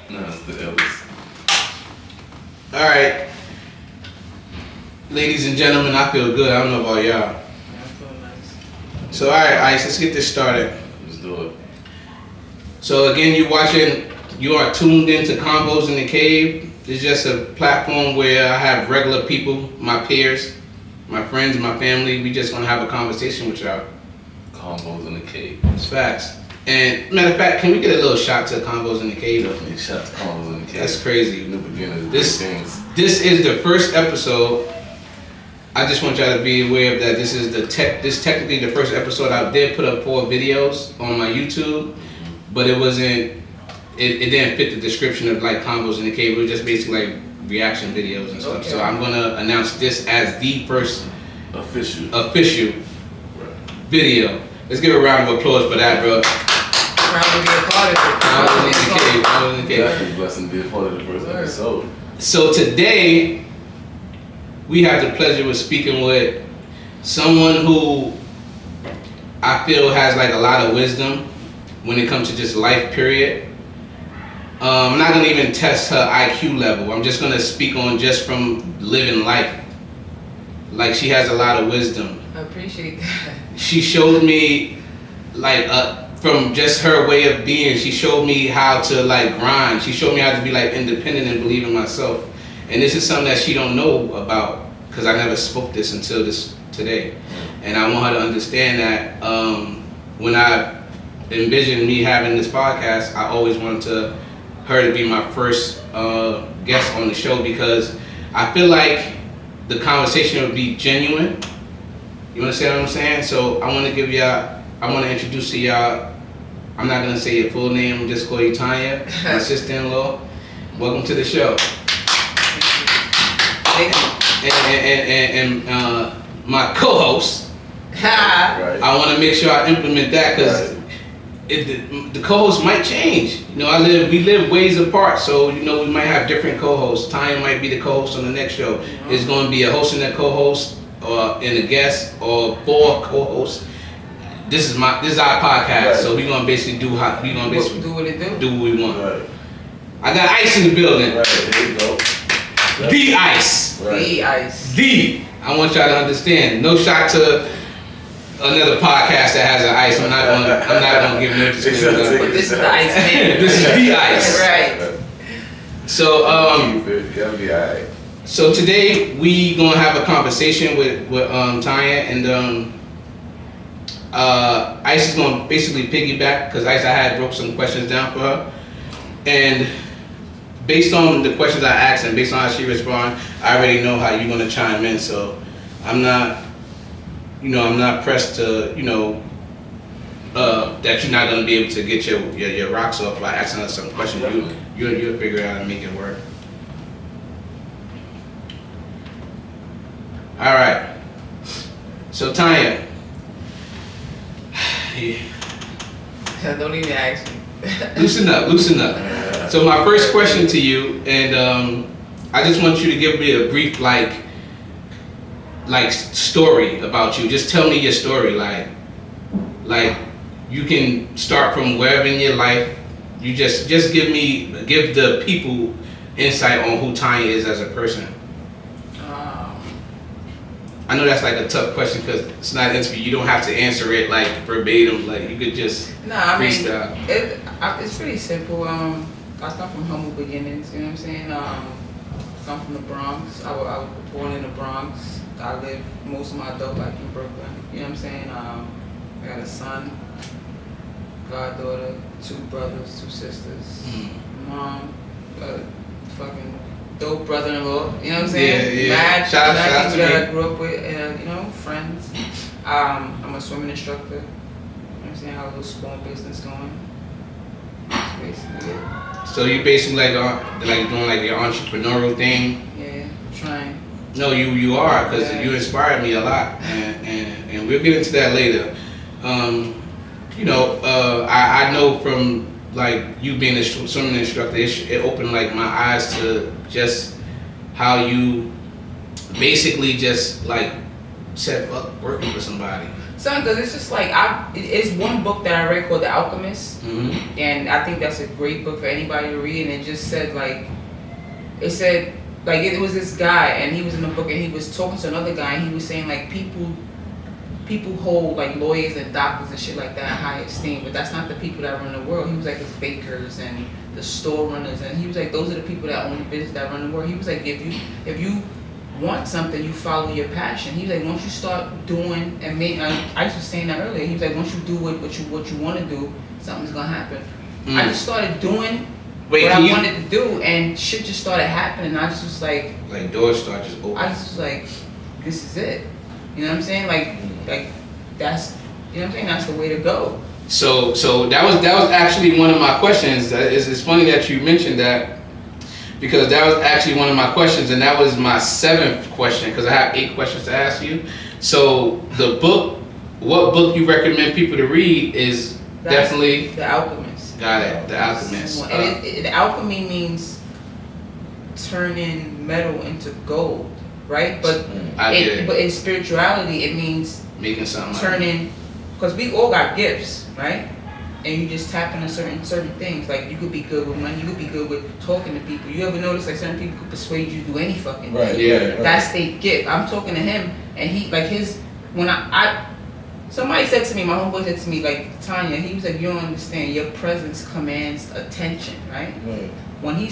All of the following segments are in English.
No, it's the illest. All right, ladies and gentlemen, I feel good. I don't know about y'all. Yeah, I feel nice. So, all right, Ice, let's get this started. Let's do it. So again, you are tuned into Convos in the Cave. It's just a platform where I have regular people, my peers, my friends, my family. We just gonna have a conversation with y'all. Combos in the cave. It's facts. And matter of fact, can we get a little shot to Convos in the Cave? Definitely shout to combos in the cave. That's crazy. New beginners, This- big things. This is the first episode. I just want y'all to be aware of that. This is technically the first episode. I did put up 4 videos on my YouTube, but it wasn't. It didn't fit the description of like Convos in the Cave. It was just basically like reaction videos and stuff. Okay. So I'm gonna announce this as the first Official. official Right. video. Let's give a round of applause for that, bro. Proud to be a part of it. Convos in the Cave. Convos in the Cave. Definitely blessing to be a part of the first episode. So today, we have the pleasure of speaking with someone who I feel has like a lot of wisdom when it comes to just life, period. I'm not gonna even test her IQ level. I'm just gonna speak on just from living life. Like, she has a lot of wisdom. I appreciate that. She showed me like from just her way of being, she showed me how to like grind. She showed me how to be like independent and believe in myself. And this is something that she don't know about because I never spoke this until today. And I want her to understand that when I envisioned me having this podcast, I always wanted her to be my first guest on the show because I feel like the conversation would be genuine. You understand what I'm saying? So I want to introduce to y'all, I'm not going to say your full name, I'm just call you Tanya, my sister-in-law. Welcome to the show. Thank you. And my co-host, Right. I want to make sure I implement that because the co-host might change. You know, we live ways apart, so you know we might have different co-hosts. Tanya might be the co-host on the next show. It's going to be a host and a co-host, or and a guest, or 4 co-hosts. This is our podcast, Right. so we're gonna basically do what it do what we want. Right. I got Ice in the building. Right. Here you go. The Ice. Right. The ice. The. I want y'all to understand. No shot to another podcast that has an ice. I'm not gonna give no disclaimer. But this is the ice man. This is the Ice. Right. So That'll be alright. so today we gonna have a conversation with Tanya and Ice is gonna basically piggyback because Ice I had wrote some questions down for her, and based on the questions I asked and based on how she responded, I already know how you're gonna chime in. So I'm not pressed to that you're not gonna be able to get your rocks off by asking us some questions. You'll figure out how to make it work. All right. So Tanya. Don't even ask me. Loosen up. So my first question to you, and I just want you to give me a brief like story about you. Just tell me your story, like you can start from wherever in your life. You just give the people insight on who Tanya is as a person. I know that's like a tough question because it's not an interview. You don't have to answer it like verbatim. Like you could just freestyle. It's pretty simple. I come from humble beginnings. You know what I'm saying? Come from the Bronx. I was born in the Bronx. I lived most of my adult life in Brooklyn. You know what I'm saying? I got a son, goddaughter, 2 brothers, 2 sisters. Mom, fucking dope brother-in-law, you know what I'm saying? Yeah. Mad Shout out people to that me. I grew up with, friends. I'm a swimming instructor. You know what I'm saying? I have a little small business going. That's basically it. So you basically like doing like your entrepreneurial thing. Yeah, I'm trying. No, you are because you inspired me a lot, and we'll get into that later. I know from like you being a swimming instructor, it opened like my eyes to just how you basically just like said fuck working for somebody. Son, because it's just like, it's one book that I read called The Alchemist, and I think that's a great book for anybody to read, and it just said like, it was this guy, and he was in the book, and he was talking to another guy, and he was saying like, people hold like lawyers and doctors and shit like that in high esteem, but that's not the people that run the world. He was like, the bakers and the store runners, and he was like, those are the people that own the business that run the world. He was like, if you want something, you follow your passion. He was like, once you start doing, and I was saying that earlier, he was like, once you do what you want to do, something's gonna happen. I just started doing what I wanted to do, and shit just started happening. I just was like doors start just opening. I just was like, this is it. You know what I'm saying? Like that's, you know what I'm saying? That's the way to go. So that was actually one of my questions. It's funny that you mentioned that, because that was actually one of my questions, and that was my 7th question, because I have 8 questions to ask you. So what book you recommend people to read is definitely The Alchemist. Got it. The Alchemist. And the alchemy means turning metal into gold, right? But but in spirituality, it means making something turning, because we all got gifts, right? And you just tap into certain things. Like, you could be good with money, you could be good with talking to people. You ever notice like certain people could persuade you to do any fucking thing? Right, yeah. Right. That's their gift. I'm talking to him, and he like when somebody said to me, my homeboy said to me, like, Tanya, he was like, you don't understand, your presence commands attention, right? When he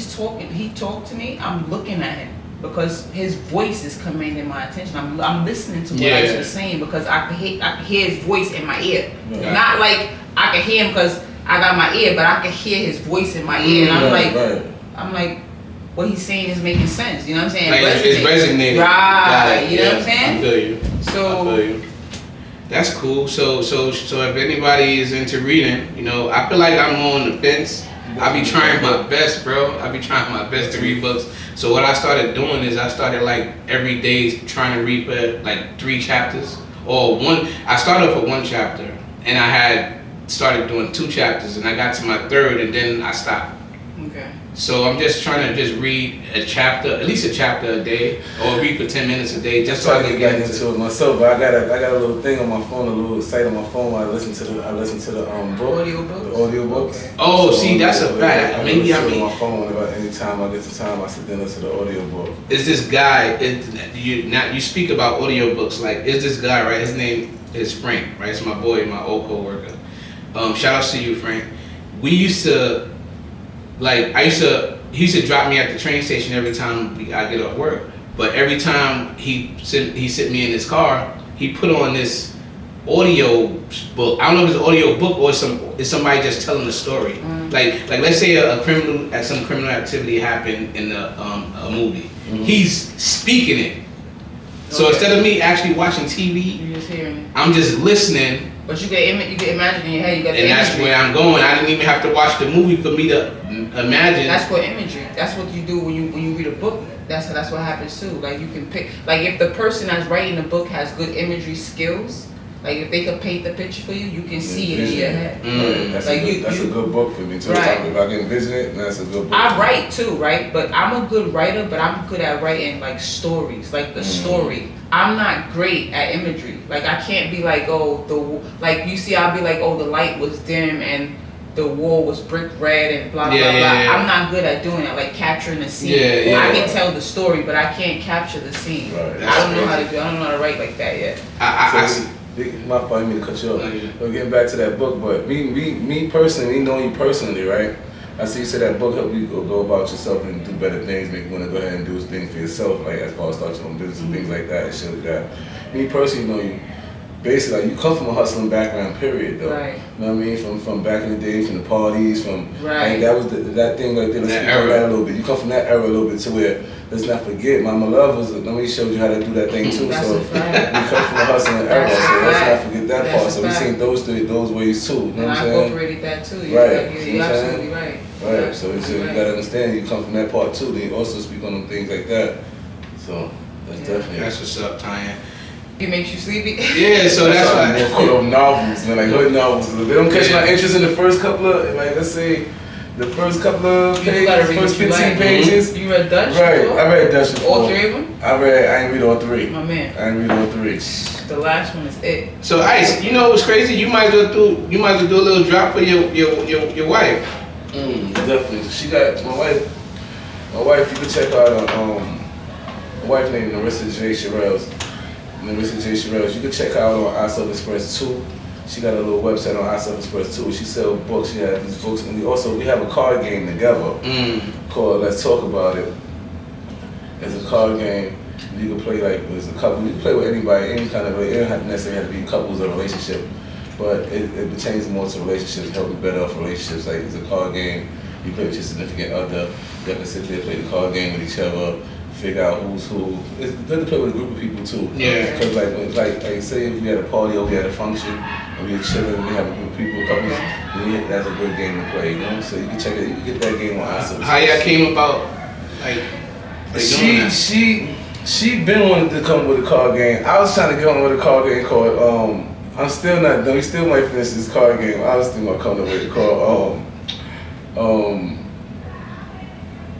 talked to me, I'm looking at him, because his voice is commanding my attention. I'm listening to what he's saying, because I can hear his voice in my ear. Not like I can hear him because I got my ear, but I can hear his voice in my ear, and I'm like, what he's saying is making sense. You know what I'm saying? Like it's resonating. Right. You know what I'm saying? I feel you. I feel you. That's cool. So if anybody is into reading, I feel like I'm on the fence. I be trying my best, bro. I be trying my best to read books. So what I started doing is I started like every day trying to read like 3 chapters or one. I started off with 1 chapter, and I had started doing 2 chapters, and I got to my 3rd, and then I stopped. Okay. So I'm just trying to just read at least a chapter a day, or read for 10 minutes a day, just so I can get into it myself. But I got a little thing on my phone, a little site on my phone where I listen to the book. Audio books. Okay. Oh, so see, that's a fact. I Maybe on my phone anytime I get the time, I sit down and listen to the audio book. Is this guy? You speak about audio books, like, is this guy, right? His name is Frank, right? It's my boy, my old coworker. Shout out to you, Frank. We used to. He used to drop me at the train station every time I get off work. But every time he sit me in his car, he put on this audio book. I don't know if it's an audio book or it's somebody just telling a story. Like let's say some criminal activity happened in a movie. He's speaking it. So instead of me actually watching TV, you're just hearing it. I'm just listening. But you can imagine in your head. You got the and that's imagery. where I'm going. I didn't even have to watch the movie for me to imagine. That's called imagery. That's what you do when you read a book. That's what happens too. Like, you can pick. Like, if the person that's writing the book has good imagery skills, like if they could paint the picture for you, you can see it in your head. That's a good book for me too. Right. If I can envision it, that's a good book. I write too, right? But I'm a good writer, but I'm good at writing like stories, like the story. I'm not great at imagery. Like, I can't be like, like you see, I'll be like, the light was dim and the wall was brick red and blah blah blah. I'm not good at doing that, like capturing the scene. I can tell the story, but I can't capture the scene. Right. I don't know how to do. I don't know how to write like that yet. My fault, I didn't mean to cut you off. But getting back to that book, but me personally, me knowing you personally, right? I see you said that book helped you go about yourself and do better things, make you want to go ahead and do things for yourself, like as far as start your own business and things like that and shit like that. Me personally, know you. Basically, like, you come from a hustling background, period, though. Right. You know what I mean? From back in the day, from the parties, from right. Like, that was that thing right there. Let's speak on that a little bit. You come from that era a little bit to where, let's not forget, Mama Love was. Let me show you how to do that thing too. That's so we come from a hustling era, so let's not forget that part. So we seen those ways too. You know what I'm saying? I incorporated that too. You're absolutely right. Right. So you gotta understand, you come from that part too. Then you also speak on them things like that. So that's definitely. That's what's up, Tanya. It makes you sleepy? Yeah, so that's why. More novels, man, like hood novels. They don't catch my interest in the first couple of, like, let's say, The first couple of You gotta pages, read first what you 15 like. pages. You read Dutch? Right, before? I read Dutch before. All 3 of them? I ain't read all 3. My man. I ain't read all 3. The last one is it. So Ice, you know what's crazy? You might as well do a little drop for your wife. Definitely. She got my wife. My wife, you can check out my wife named Narissa J. Sherrills. Narissa J. Sherrills. You can check her out on iSelf Express 2. She got a little website on iSelf Express 2. She sells books. She has these books, and we have a card game together called Let's Talk About It. It's a card game. You can play like there's a couple. You can play with anybody, any kind of. It don't have to necessarily have to be couples or relationship, but it pertains more to relationships, helping better off relationships. Like it's a card game. You play with your significant other. You can sit there, play the card game with each other, figure out who's who. It's good to play with a group of people too. Yeah. Because like say if we had a party or we had a function and we were chilling and we have a group of people, couples, that's a good game to play. You know, so you can check it. You can get that game on iSelf. How y'all came about like doing that? She been wanting to come with a card game. I was trying to get on with a card game called I'm still not done. We still might finish this card game. I was thinking about coming with it called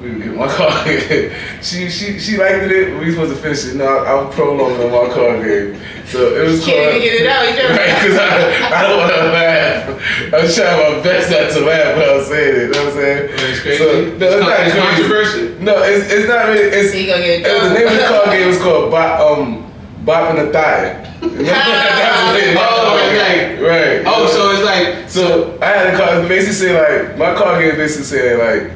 we would get my card game. She liked it, but we supposed to finish it. No, I was prolonging on my card game. So it was Can't even get it out. right, because I don't want to laugh. I was trying my best not to laugh when I was saying it. You know what I'm saying? It's crazy. So, no, it's not It's crazy. controversial. No, it's not really. He gonna get The name of the card game was called Bopping the Thigh. That's what it is. Right. Oh, so it's like So I had a card basically say like my card game basically saying like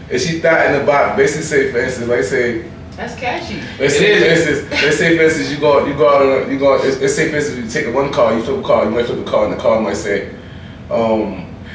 if she thought in the bop basically say for instance like say That's catchy. let's say for instance you go out let's say for instance you take one card, you flip a card, you might flip a card and the card might say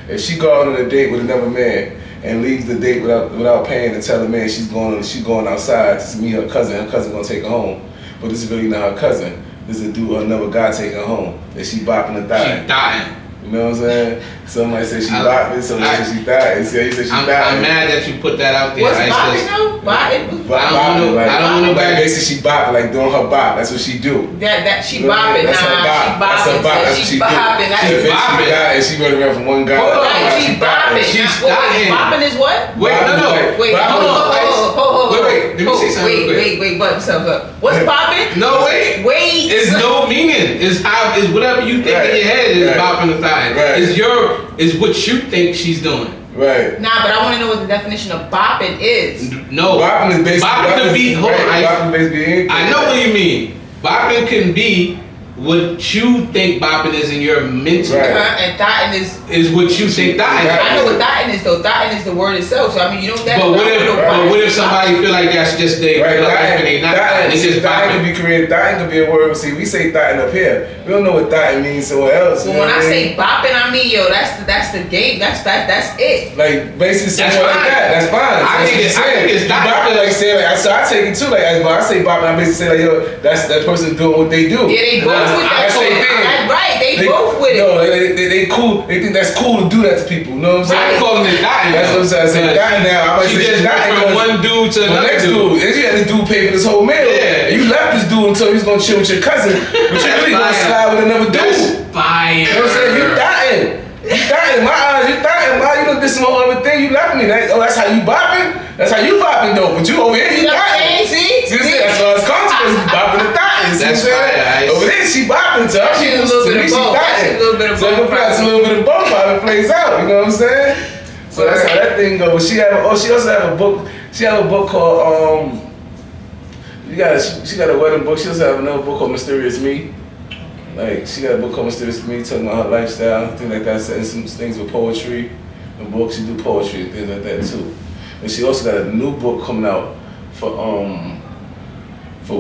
if she go out on a date with another man and leaves the date without paying and tell the man she's going outside to meet her cousin gonna take her home, but this is really not her cousin. This is a dude or another guy taking her home. And she bopping the thigh. she dying. You know what I'm saying? Somebody said she bopping, somebody said she dying. You said she I'm dying. mad that you put that out there. What's Ice, bopping though? Bopping? I don't want nobody. Basically she bopping, like doing her bop. That's what she do. That she You know what I mean? bopping. That's her bop. That's her bop. That's what She she do. bopping. She She bopping. and she running around from one guy. Hold on. Right, she bopping. She's Wait, dying. bopping is what? Wait, no. Wait, Bopping. hold on. Wait, let me say something real quick. Wait, butt yourself up. What's popping? No, wait. Wait. It's no meaning. It's whatever you think in your head is bopping the thigh. Right. It's what you think she's doing. Right. Nah, but I want to know what the definition of bopping is. No. Bopping is basically Bopping can be. Hold on. bopping basically anything. I know what you mean. Bopping can be what you think bopping is in your mental. Right. And thotting is What you think thotting is. I know what thotting is though. Thotting is the word itself. So I mean, you know that. But what if somebody feel like that's just their Right, life and they not thotting? It's just thotting could bopping. be created. Thotting could be a word. See, we say thotting up here. We don't know what thotting means somewhere else. Well, when I say bopping, I mean that's the game. That's it. like basically That's somewhere like fine. that. That's fine. I think it's thotting. bopping like saying like so I take it too. Like when I say bopping, I basically say like yo, that's that person doing what they do. Yeah, they both with that. That's their thing. That's right. They both with it. No, they cool. They think that's cool to do that to people. You know what I'm saying? I'm calling it thotting. That's what I'm saying. I say thotting now. I might She say just went thotting from 'cause one dude to the another next dude. dude, and you had this dude pay for this whole meal. Yeah. You left this dude until he was gonna chill with your cousin, but you really gonna fire. slide with another dude. That's You fire. know what I'm saying? You thotting. You thotting. My eyes, you thotting. Why you done did some whole other thing? You left me. That's how you bopping? That's how you bopping though. But you over here, you You know what I'm thotting. saying? See? That's why it's consequences. Bopping and thotting. See That's what I'm saying? fire, Ice. Over there, she bopping to her. She's a little bit of both. She's a little bit of So both. it's a little bit of both how it plays out. You know what I'm saying? So that's how that thing goes. She also have a book. She have a book called she got a wedding book. She also have another book called Mysterious Me. Like she got a book called Mysterious Me, talking about her lifestyle, things like that, and some things with poetry and books. She do poetry and things like that too. And she also got a new book coming out for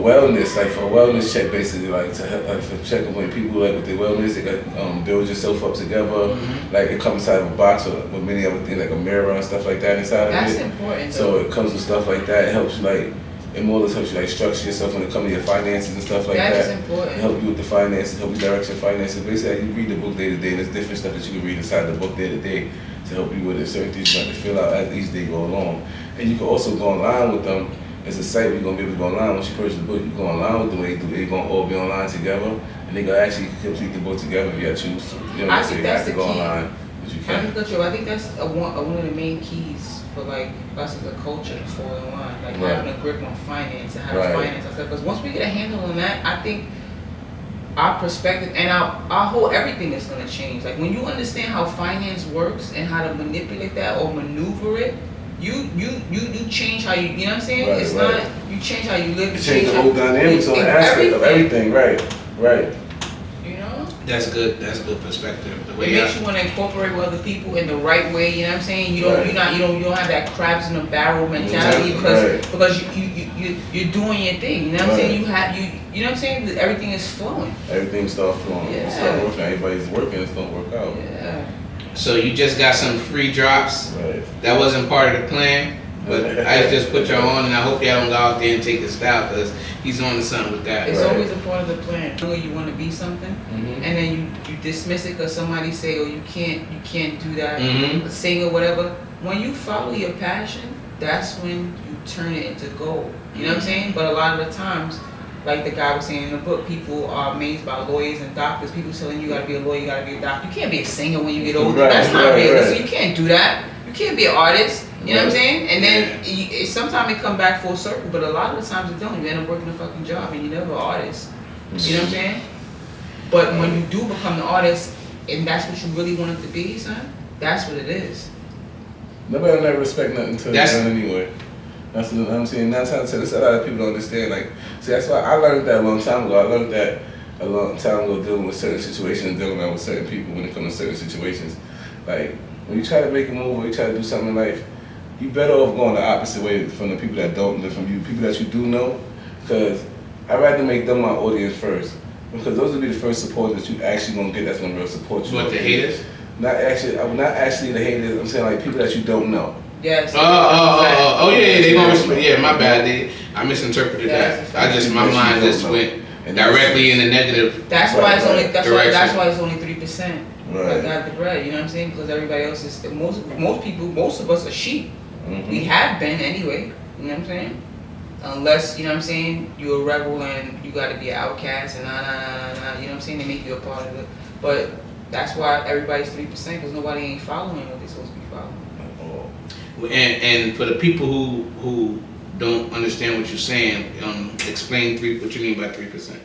wellness, like for a wellness check, basically, like to help, like for checking when people like with their wellness, they got build yourself up together. Like it comes inside of a box with many other things, like a mirror and stuff like that inside That's of it. important. So it comes with stuff like that. It helps you like. It more or less helps you like structure yourself when it comes to your finances and stuff like That that. is important. It help you with the finances, help you direct your finances. Basically, you read the book day to day. There's different stuff that you can read inside the book day to day to help you with it. Certain things you have to fill out as each day go along. And you can also go online with them. It's a site where you're gonna be able to go online. Once you purchase the book, you go online with them. They're gonna all be online together, and they gonna actually complete the book together if you choose to. You know, I so think you that's have to the go key. online. You Because you I can't. think that's one of the main keys for like us as a culture to fall in line, like having a grip on finance and how to finance ourselves. Because once we get a handle on that, I think our perspective and our whole everything is going to change. Like when you understand how finance works and how to manipulate that or maneuver it, you change how you know what I'm saying? Right, it's not you change how you live. You change the whole dynamics on the aspect of everything. Right. You know. That's good. That's good perspective. The way it makes you want to incorporate with other people in the right way. You know what I'm saying? You don't you don't have that crabs in a barrel mentality because you're doing your thing. You know what I'm saying? You know what I'm saying? Everything is flowing. Everything starts flowing. Yeah. It's not working. Everybody's working. It's gonna work out. Yeah. So you just got some free drops. Right. That wasn't part of the plan, but I just put y'all on, and I hope y'all don't go out there and take his style because he's on to something with that. It's always a part of the plan. You want to be something, and then you dismiss it because somebody say, "Oh, you can't do that," sing or whatever. When you follow your passion, that's when you turn it into gold. You know what I'm saying? But a lot of the times, like the guy was saying in the book, people are amazed by lawyers and doctors. People telling you gotta be a lawyer, you gotta be a doctor. You can't be a singer when you get older. That's not realistic. You can't do that. You can't be an artist. You know what I'm saying? And then sometimes it come back full circle, but a lot of the times it don't. You end up working a fucking job and you're never an artist. You know what I'm saying? But when you do become the artist, and that's what you really want it to be, son, that's what it is. Nobody will never respect nothing until it's done anyway. That's what I'm saying. 9 times out of 10, that's a lot of people don't understand. Like, see, that's why I learned that a long time ago. I learned that a long time ago dealing with certain situations, dealing with certain people when it comes to certain situations. Like, when you try to make a move or you try to do something in life, you better off going the opposite way from the people that don't live from you, people that you do know, because I'd rather make them my audience first. Because those will be the first supporters that you actually gonna get that's gonna really support you. What, the haters? Not actually the haters, I'm saying like people that you don't know. Yes. Oh yeah, they gonna respect. Yeah, my bad. I misinterpreted that. My mind just went directly in the negative. That's why it's only 3%. Right. I got the bread, you know what I'm saying? Because everybody else is most of us are sheep. We have been anyway, you know what I'm saying? Unless, you know what I'm saying, you're a rebel and you gotta be an outcast and nah, you know what I'm saying? They make you a part of it. But that's why everybody's 3%, because nobody ain't following what they're supposed to be following. And for the people who don't understand what you're saying, explain what you mean by 3%.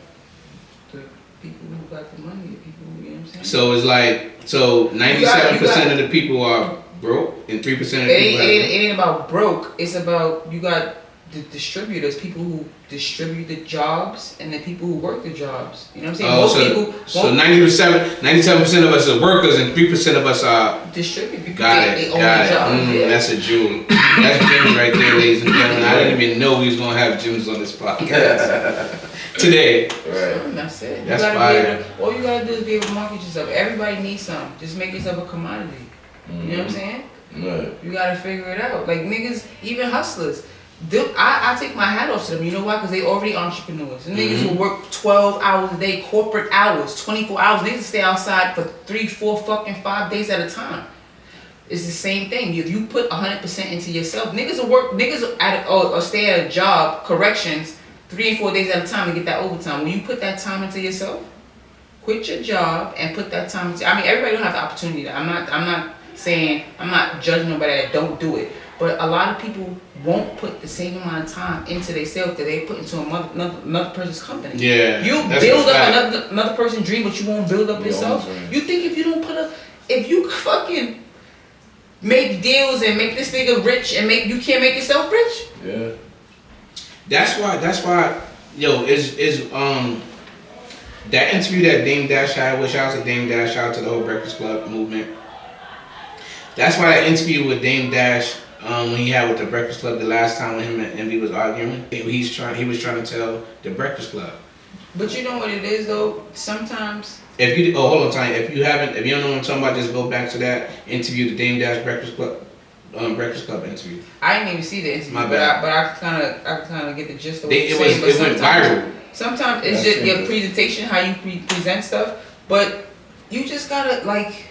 The people who got the money, the people who, you know what I'm saying? So it's like 97% of the people are broke and 3% of the people it ain't about broke. It's about you got the distributors, people who distribute the jobs, and the people who work the jobs. You know what I'm saying? So 97% of us are workers and 3% of us are distributors. Got it. That's a jewel. That's Jim's right there, ladies and gentlemen. I didn't even know we was gonna have Jim's on this podcast today. Right. That's it. That's fire. All you gotta do is be able to market yourself. Everybody needs something. Just make yourself a commodity. You know what I'm saying? Right. You gotta figure it out. Like niggas, even hustlers. I take my hat off to them. You know why? Because they already entrepreneurs. And niggas will work 12 hours a day, corporate hours, 24 hours. Niggas stay outside for 3, 4, fucking 5 days at a time. It's the same thing. If you put 100% into yourself, niggas will stay at a job, corrections, 3 and 4 days at a time to get that overtime. When you put that time into yourself, quit your job and put that time into. I mean, everybody don't have the opportunity. I'm not judging nobody that don't do it. But a lot of people won't put the same amount of time into themselves that they put into another person's company. Yeah. You build up another person's dream, but you won't build up yourself. You think if you fucking make deals and make this nigga rich and you can't make yourself rich? Yeah. That's why, yo, is that interview that Dame Dash had, which shout out to Dame Dash, shout out to the whole Breakfast Club movement. That's why that interview with Dame Dash, when he had with the Breakfast Club the last time when him and Envy was arguing, he was trying to tell the Breakfast Club. But you know what it is though? Sometimes if you hold on time, if you don't know what I'm talking about, just go back to that interview, the Dame Dash Breakfast Club interview. I didn't even see the interview, but I kind of get the gist of what you're saying. It went viral. Sometimes it's just your presentation, how you present stuff, but you just gotta like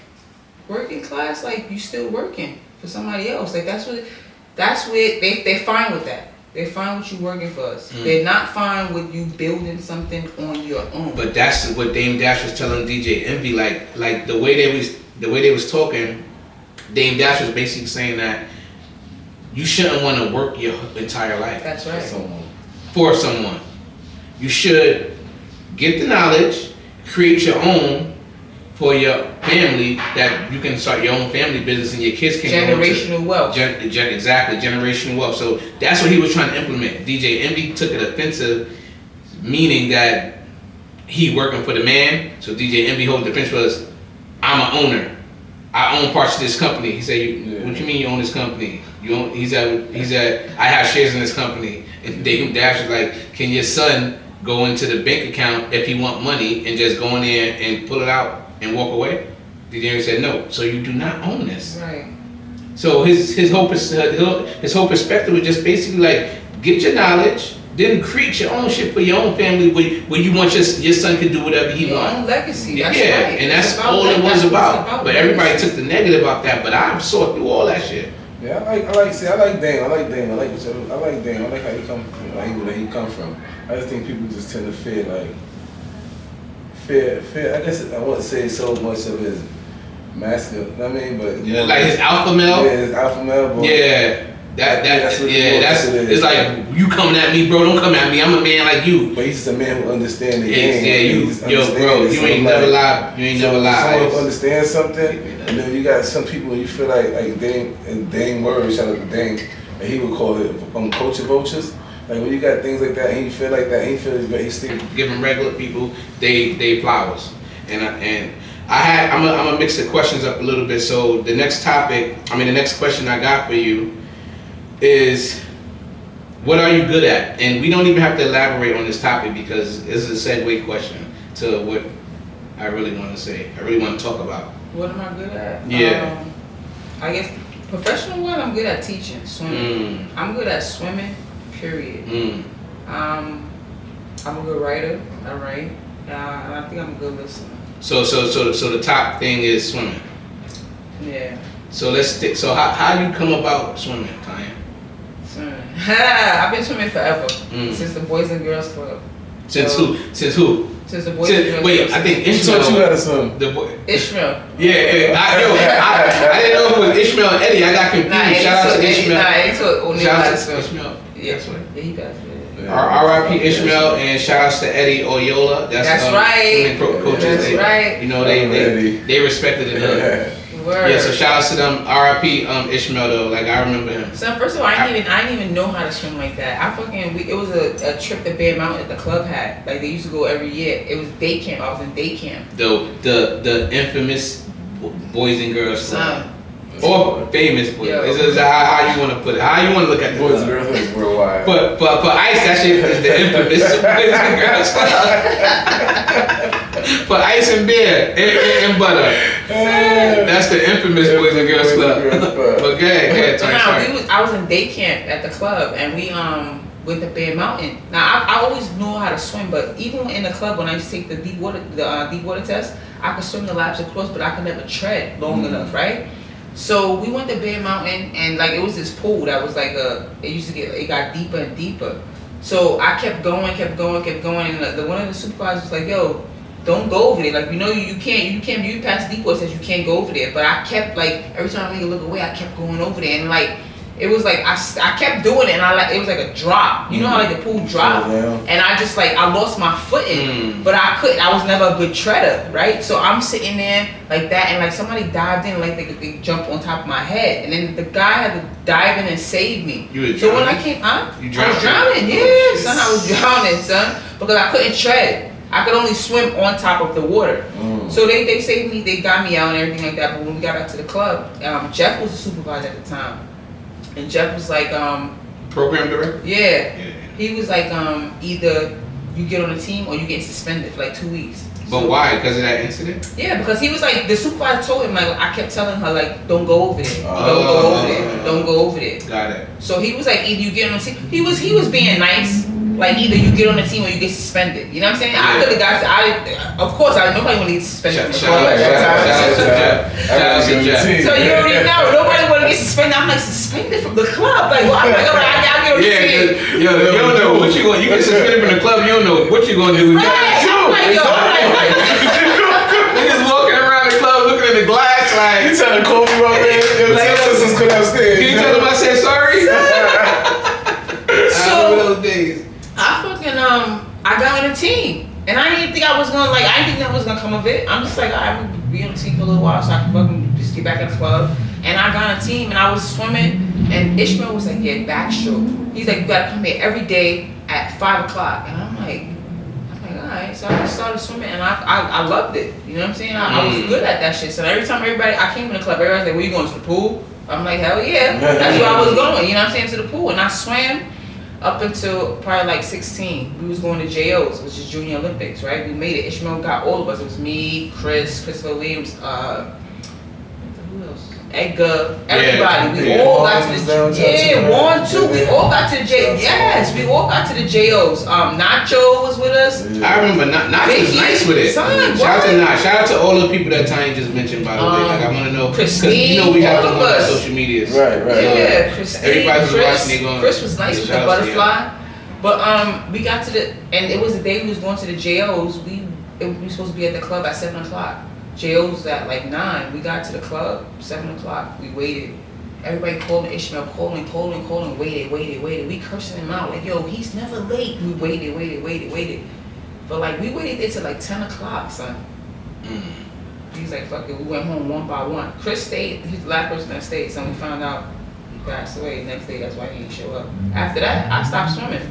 working class, like you still working for somebody else. Like that's what they're fine with that. They're fine with you working for us. They're not fine with you building something on your own. But that's what Dame Dash was telling DJ Envy, like the way they was the way they was talking, Dame Dash was basically saying that you shouldn't want to work your entire life. That's right. For someone. You should get the knowledge, create your own for your family, that you can start your own family business and your kids can generational wealth. Exactly, generational wealth. So that's what he was trying to implement. DJ Envy took it offensive, meaning that he working for the man. So DJ Envy whole defense was, I'm an owner. I own parts of this company. He said, what you mean you own this company? You own, he said, I have shares in this company. And Dame Dash was like, can your son go into the bank account if he want money and just go in there and pull it out and walk away? DJ Envy said, no. So you do not own this. Right. So his whole perspective was just basically like, get your knowledge, then create your own shit for your own family where you want your son can do whatever he wants. Your own legacy. Yeah, That's right. and that's all it was about. But everybody took the negative about that. But I saw through all that shit. Yeah, I like Dame. I like Dame. I like how he come from, where he come from. I just think people just tend to fear. I guess I wouldn't say so much of his masculine. I mean, but yeah, like his alpha male. Yeah, his alpha male. But yeah. That's it's like, you coming at me, bro. Don't come at me. I'm a man like you. But he's just a man who understands the game. Yeah, bro. You ain't never lied. You ain't never lied. Someone understands something, and then you got some people you feel like Dame Word, shout out to Dame, and he would call it culture vultures. Like when you got things like that, and you feel like that, and he feels that he's still giving regular people they flowers, and I'm gonna mix the questions up a little bit. So the next question I got for you is, what are you good at? And we don't even have to elaborate on this topic because this is a segue question to what I really want to say. I really want to talk about. What am I good at? Yeah. I guess professional one, I'm good at teaching, swimming. I'm good at swimming, period. I'm a good writer. I write. And I think I'm a good listener. So the top thing is swimming. Yeah. So let's stick. So how you come about swimming, Tanya? Swimming. I've been swimming forever. Since the Boys and Girls Club. Since who? Since the Boys and Girls Club. Wait, I think Ishmael. Taught you how to swim. Ishmael. Yeah. I didn't know if it was Ishmael and Eddie. I got confused. Shout out to Ishmael. Eddie taught O'Neal how to swim. Ishmael. Yeah, he passed it. R.I.P. Ishmael, and shout outs to Eddie Oyola. That's right. Coaches. That's right. You know they respected it. Word. Yeah, so shout outs to them. R.I.P. Ishmael though. Like I remember him. So first of all, I didn't even know how to swim like that. It was a trip to Bear Mountain that the club had. Like they used to go every year. It was day camp. I was in day camp. The infamous Boys and Girls Club. Or famous boys. Yo. This is how you want to put it. How you want to look at the Boys and Girls is worldwide. But ICE, that shit is the infamous Boys and Girls Club. For ice and beer and butter. That's the infamous Boys and Girls Club. But go ahead, I was in day camp at the club, and we went to Bear Mountain. Now I always knew how to swim, but even in the club when I used to take the deep water test, I could swim the laps across, but I could never tread long enough, right? So we went to Bear Mountain, and like it was this pool that was like it got deeper and deeper. So I kept going, and one of the supervisors was like, "Yo, don't go over there. Like you can't. You pass deep water says you can't go over there." But I kept like every time I made a look away, I kept going over there, and like it was like I kept doing it, and it was like a drop. You know how like the pool dropped, and I just like I lost my footing, but I was never a good treader, right? So I'm sitting there like that, and like somebody dived in, like they jumped on top of my head, and then the guy had to dive in and save me. So when I came, I was drowning, son. I was drowning, son, because I couldn't tread. I could only swim on top of the water. So they saved me, they got me out and everything like that. But when we got back to the club, Jeff was the supervisor at the time. And Jeff was like, program director? Yeah. He was like, either you get on a team or you get suspended for like 2 weeks. But why? Because of that incident? Yeah, because he was like, the supervisor told him, like, I kept telling her, like, don't go over there. Don't go over there. Don't go over there. Got it. So he was like, either you get on a team. He was being nice. Like, either you get on the team or you get suspended. You know what I'm saying? Yeah. I could have got, of course, nobody want to get suspended. Shout out to Jeff. So you already know, nobody want to get suspended. I'm like, suspended from the club? Like, what? I'm like, all right, I get on the team. You don't know what you going to do. You get suspended from the club, you don't know what you're going to do. Right. I'm like, yo, niggas walking around the club looking in the glass Like, You trying to call me my man? Your Like, sisters could upstairs. can you tell him I said sorry? So, I remember those days. I fucking I got on a team, and I didn't think I was gonna like. I didn't think that was gonna come of it. I'm just like, I'm gonna be on the team for a little while so I can fucking just get back at the club. And I got on a team, and I was swimming, and Ishmael was like, yeah, backstroke. He's like, you gotta come here every day at 5 o'clock, and I'm like, alright. So I just started swimming, and I loved it. You know what I'm saying? I was good at that shit. So every time I came in the club, everybody's like, where you going, to the pool? I'm like, hell yeah. That's where I was going. You know what I'm saying? To the pool, and I swam up until probably like 16. We was going to JOs, which is Junior Olympics, right? We made it. Ishmael got all of us. It was me, Christopher Williams, who else? Edgar, everybody. We all got to the Warren too. We all got to the Yes, we all got to the JOs. Nacho was with us. I remember Nacho was nice with it. Shout out to Nacho. Shout out to all the people that Tanya just mentioned, by the way. Like, I want to know, because you know we have them on our social medias. Right. Yeah, Christine, everybody was watching. Chris was nice with the butterfly. But we got to the, and it was the day we was going to the JOs. We were supposed to be at the club at 7 o'clock. JO's at like 9. We got to the club 7 o'clock. We waited. Everybody calling Ishmael, calling. Waited. We cursing him out like, yo, he's never late. We waited. But like we waited there till like 10 o'clock, son. He's like, fuck it. We went home one by one. Chris stayed. He's the last person that stayed. So we found out he passed away the next day. That's why he didn't show up. After that, I stopped swimming.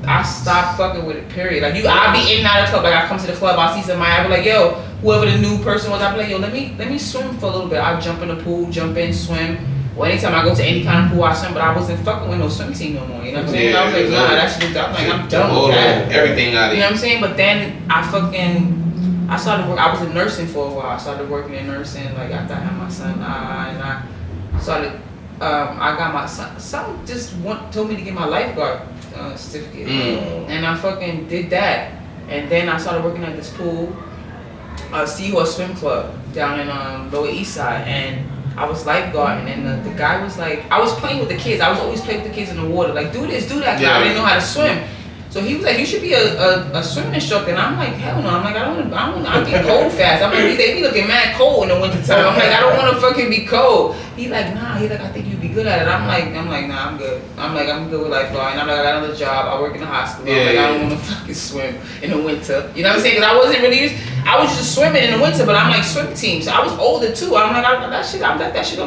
I stopped fucking with it, period. Like I'll be in and out of the club. Like I come to the club, I'll see somebody, I'll be like, yo, whoever the new person was, I'll be like, yo, let me swim for a little bit. I'll jump in the pool, jump in, swim. Or anytime I go to any kind of pool, I swim, but I wasn't fucking with no swim team no more. You know what I'm saying? Yeah, I was like, nah, that shit, I'm done with that. Everything out of you. You know what I'm saying? But then I started work. I was in nursing for a while. I started working in nursing, like after I had my son, and I started. I got my son. Someone just told me to get my lifeguard certificate, and I fucking did that. And then I started working at this pool, Seahorse Swim Club down in Lower East Side, and I was lifeguarding. And the guy was like, I was playing with the kids. I was always playing with the kids in the water, like do this, do that. Cause I didn't know how to swim. So he was like, you should be a swimming instructor. And I'm like, hell no. I'm like, I get cold fast. I'm like, they be looking mad cold in the wintertime. I'm like, I don't want to fucking be cold. He like, nah. He like, I think you'd be good at it. I'm like, nah, I'm good. I'm good with lifeguarding. I'm like, I got another job. I work in the hospital. I'm like, I don't want to fucking swim in the winter. You know what I'm saying? Because I wasn't really I was just swimming in the winter, but I'm like swim team. So I was older too. I'm like, that shit on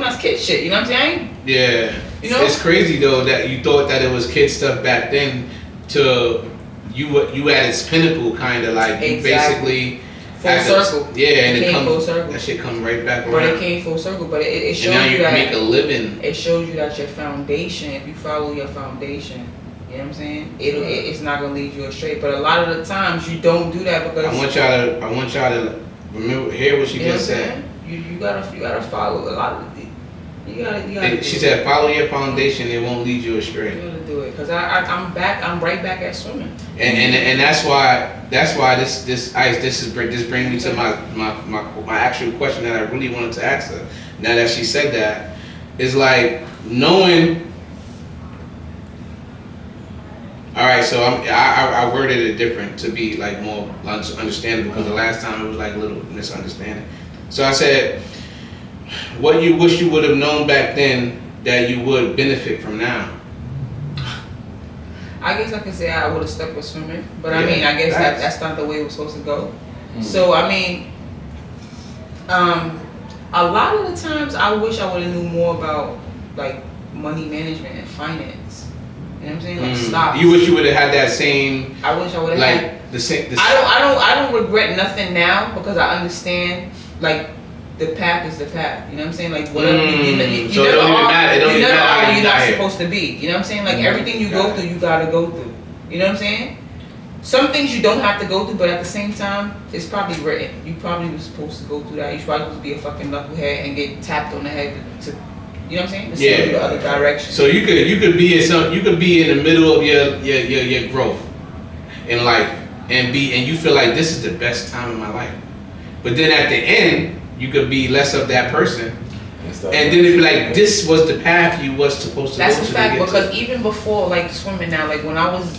that kid shit. You know what I'm saying? Yeah. You know? It's crazy though that you thought that it was kid stuff back then to you at its pinnacle, kind of like you basically full circle. Yeah, and it comes full circle. That shit come right back around. But it came full circle. But it shows and now you that make a living. It shows you that your foundation, if you follow your foundation, you know what I'm saying? It's not gonna lead you astray. But a lot of the times you don't do that because I want y'all to remember, hear what she just said. You gotta follow a lot of it. You gotta. She said, follow your foundation. It won't lead you astray. You gotta do it, cause I'm right back at swimming. And that's why this brings me to my actual question that I really wanted to ask her. Now that she said that, is like knowing. All right, so I worded it different to be like more understandable, because the last time it was like a little misunderstanding. So I said, what you wish you would have known back then that you would benefit from now? I guess I could say I would have stuck with swimming, but I mean, I guess that's not the way it was supposed to go. So I mean, a lot of the times I wish I would have knew more about like money management and finance. You know what I'm saying? Like stocks. You wish you would have had that same. I wish I would have like had the same. I don't regret nothing now, because I understand like the path is the path. You know what I'm saying? Like whatever you so it don't even matter. It don't even matter. You're not supposed to be. You know what I'm saying? Like everything you go through, you gotta go through. You know what I'm saying? Some things you don't have to go through, but at the same time, it's probably written. You probably was supposed to go through that. You probably supposed to be a fucking knucklehead and get tapped on the head to you know what I'm saying? To send you the other direction. So you could be in the middle of your growth in life and you feel like this is the best time of my life. But then at the end, you could be less of that person. And then it'd be like, this was the path you was supposed to go to. That's a fact, because even before like swimming now, like when I was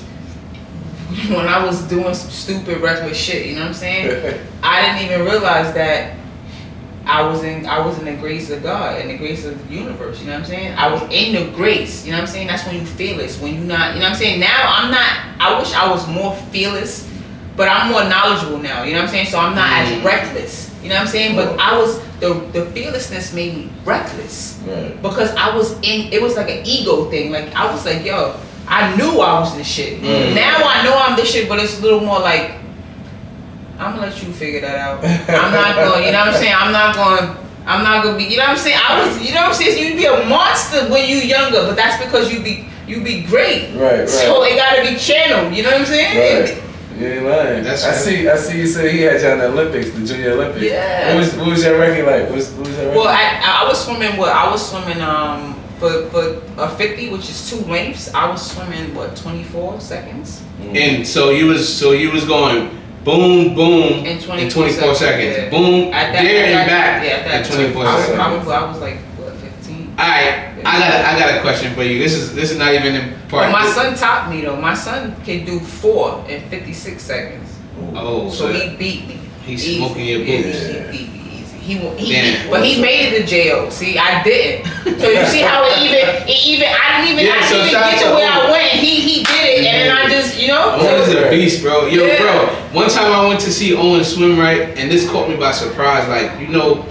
doing some stupid reckless shit, you know what I'm saying? I didn't even realize that I was in the grace of God, in the grace of the universe, you know what I'm saying? I was in the grace, you know what I'm saying? That's when you fearless, when you not, you know what I'm saying? Now I'm not, I wish I was more fearless, but I'm more knowledgeable now, you know what I'm saying? So I'm not as reckless, you know what I'm saying? But I was, the fearlessness made me reckless. Right. Because I was in, it was like an ego thing. Like, I was like, yo, I knew I was this shit. Now I know I'm this shit, but it's a little more like, I'm gonna let you figure that out. I'm not going, you know what I'm saying? I'm not gonna be, you know what I'm saying? I was, you know what I'm saying? So you'd be a monster when you younger, but that's because you be great. Right. So it gotta be channeled, you know what I'm saying? Right. You ain't lying. That's I see you say he had you in the Olympics, the Junior Olympics. Yeah. What was your record like? What was your record? Well, I was swimming for a 50, which is 2 lengths. I was swimming 24 seconds. And so you was going boom, boom In 24 seconds. Yeah. Boom, At that, there and back at in 24 seconds. I was like, 15? Alright, I got a question for you. This is not even important. Well, my son topped me though. My son can do 4 in 56 seconds. Oh, So he beat me. He's Easy. smoking your Yeah, boots. he beat me easy. Damn. But he made it to jail. See, I didn't. So you see how I didn't even get to where I went. He did it, and then I just, you know. Owen's a beast, bro. Yo, bro. One time I went to see Owen swim, right, and this caught me by surprise. Like, you know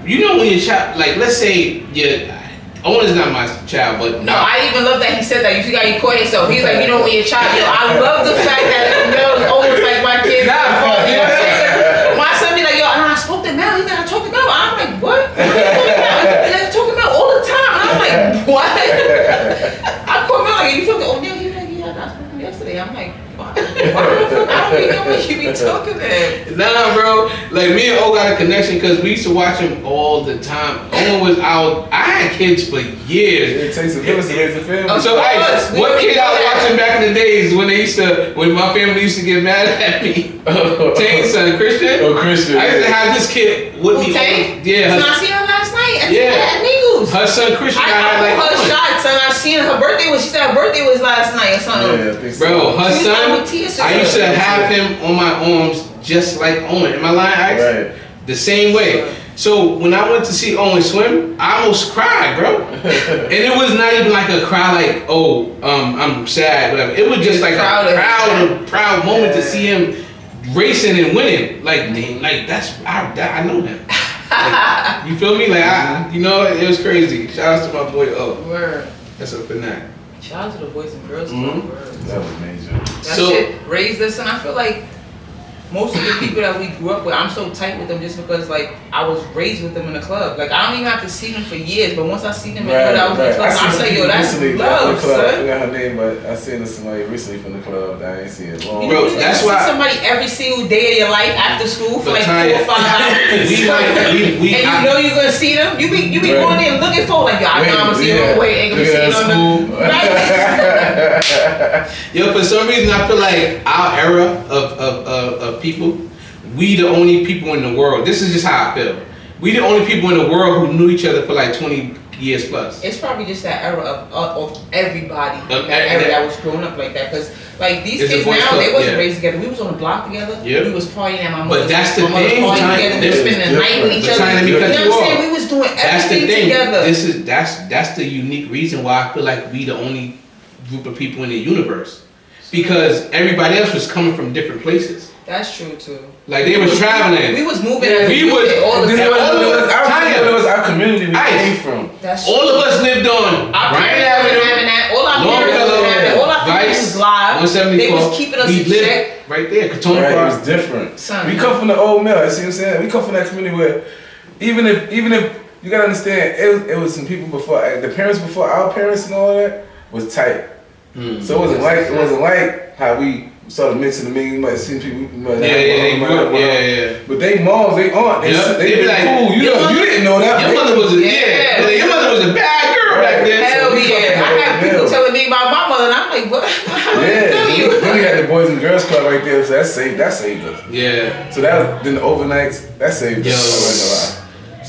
when your child, like, let's say Owen is not my child, but no, I even love that he said that. You see how he caught himself. He's like, you know, when your child, I love the fact that Mel's almost like my kid. You know what I'm saying? My son be like, yo, and I spoke to Mel. He's like, I talked to Mel. I'm like, what? What are you talking about? He's like, I talk to Mel all the time. And I'm like, what? I called Mel like, you talking to O'Neal? He's like, yeah, I spoke to him yesterday. I'm like, what? I don't even know what you be talking to. Nah, bro. Like, me and O got a connection because we used to watch him all the time. Owen was out. I had kids for years. It takes a village to raise a family. So, what kid I was watching back in the days when my family used to get mad at me? Tank's son, Christian. Oh, Christian. I used to have this kid with me. Tank? Yeah. So I seen her last night at Yeah. Her son Christian. I put her shots and I seen her birthday she said her birthday was last night or something. Yeah, I think so. Bro, her She was son, on with I used to have him on my arms just like Owen. Am I lying, Alex? Right. The same way. So when I went to see Owen swim, I almost cried, bro. And it was not even like a cry like, oh, I'm sad, whatever. It was just like a proud moment to see him racing and winning. Like that's I know him. Like, you feel me? Like you know, it was crazy. Shout out to my boy O. Word. That's up in that. Shout out to the Boys and Girls Club. Word. That was major. That shit raised us, and I feel like most of the people that we grew up with, I'm so tight with them just because like I was raised with them in the club. Like I don't even have to see them for years, but once I see them when I was in the club, I'm like, yo, that's love, son. I forgot her name, but I seen somebody recently from the club that I ain't seen it long. Bro, that's why somebody every single day of your life after school for like 4 or 5 hours. and you know you're gonna see them. You be going there looking for like, yo, I know I'm gonna see them. Wait, ain't gonna see them. Right? Yo, for some reason I feel like our era of people, we the only people in the world. This is just how I feel. We the only people in the world who knew each other for like 20 years plus. It's probably just that era of everybody that was growing up like that. Because like these kids now, they wasn't raised together. We was on the block together. Yep. We was partying at my mother's. But that's the thing. We were spending the night with each other. You know what I'm saying? We was doing everything together. That's the unique reason why I feel like we the only group of people in the universe. Because everybody else was coming from different places. That's true too. Like they was traveling. We was moving. We was all the time. It was our community we came from. All of us lived on Ryan Avenue. All our parents was live. 174. They was keeping us in check. Right there, Katona Right, Park. it was different. Son. We come from the old mill. You see what I'm saying? We come from that community where even if you gotta understand, it was some people before the parents before our parents and all that was tight. So it wasn't like how we started mixing the you might have seen people. But they moms, they aunt, they be like, cool. You didn't know that. Your mother was a bad girl back then. Hell yeah! I have people telling me about my mother, and I'm like, what? Then we had the Boys and Girls Club right there, so that saved us. Yeah. So then the overnights, that saved us.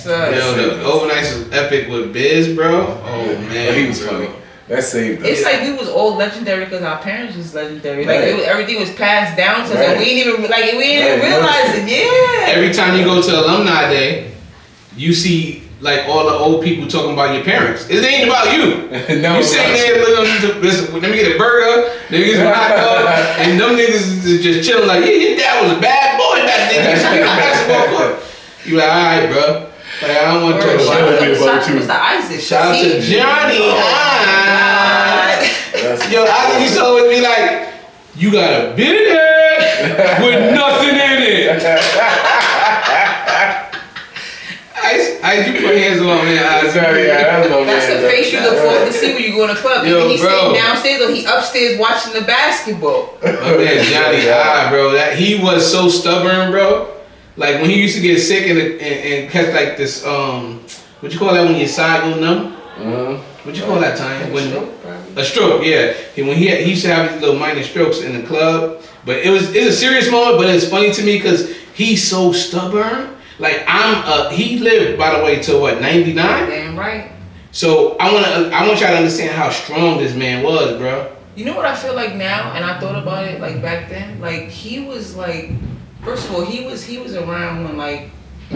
The overnights was epic with Biz, bro. Oh man, he was funny. That saved us. It's like we was all legendary because our parents was legendary. Like everything was passed down to us. We didn't even realize it. Yeah. Every time you go to Alumni Day, you see like all the old people talking about your parents. It ain't about you. No, you sitting there looking, let me get a burger, let me get some hot dog, and them niggas is just chilling like, yeah, your dad was a bad boy back then. You used to be a basketball court. You like, all right, bro. Like, I don't want to talk about it. Shout out to Mr. Isaac. Shout out to Johnny. Yo, Isaac used to always be like, you got a big head with nothing in it. I you put hands on man. That's the face you look forward to see when you go in the club. Yo, he's bro. sitting downstairs or he upstairs watching the basketball. My man Johnny bro. He was so stubborn, bro. Like when he used to get sick and catch like this what you call that when your side go numb? What you call that time? When a stroke, yeah. When he used to have these little minor strokes in the club, but it's a serious moment. But it's funny to me because he's so stubborn. Like he lived, by the way, till what, 99? Damn right. So I want y'all to understand how strong this man was, bro. You know what I feel like now, and I thought about it like back then. Like he was like, first of all, he was around when like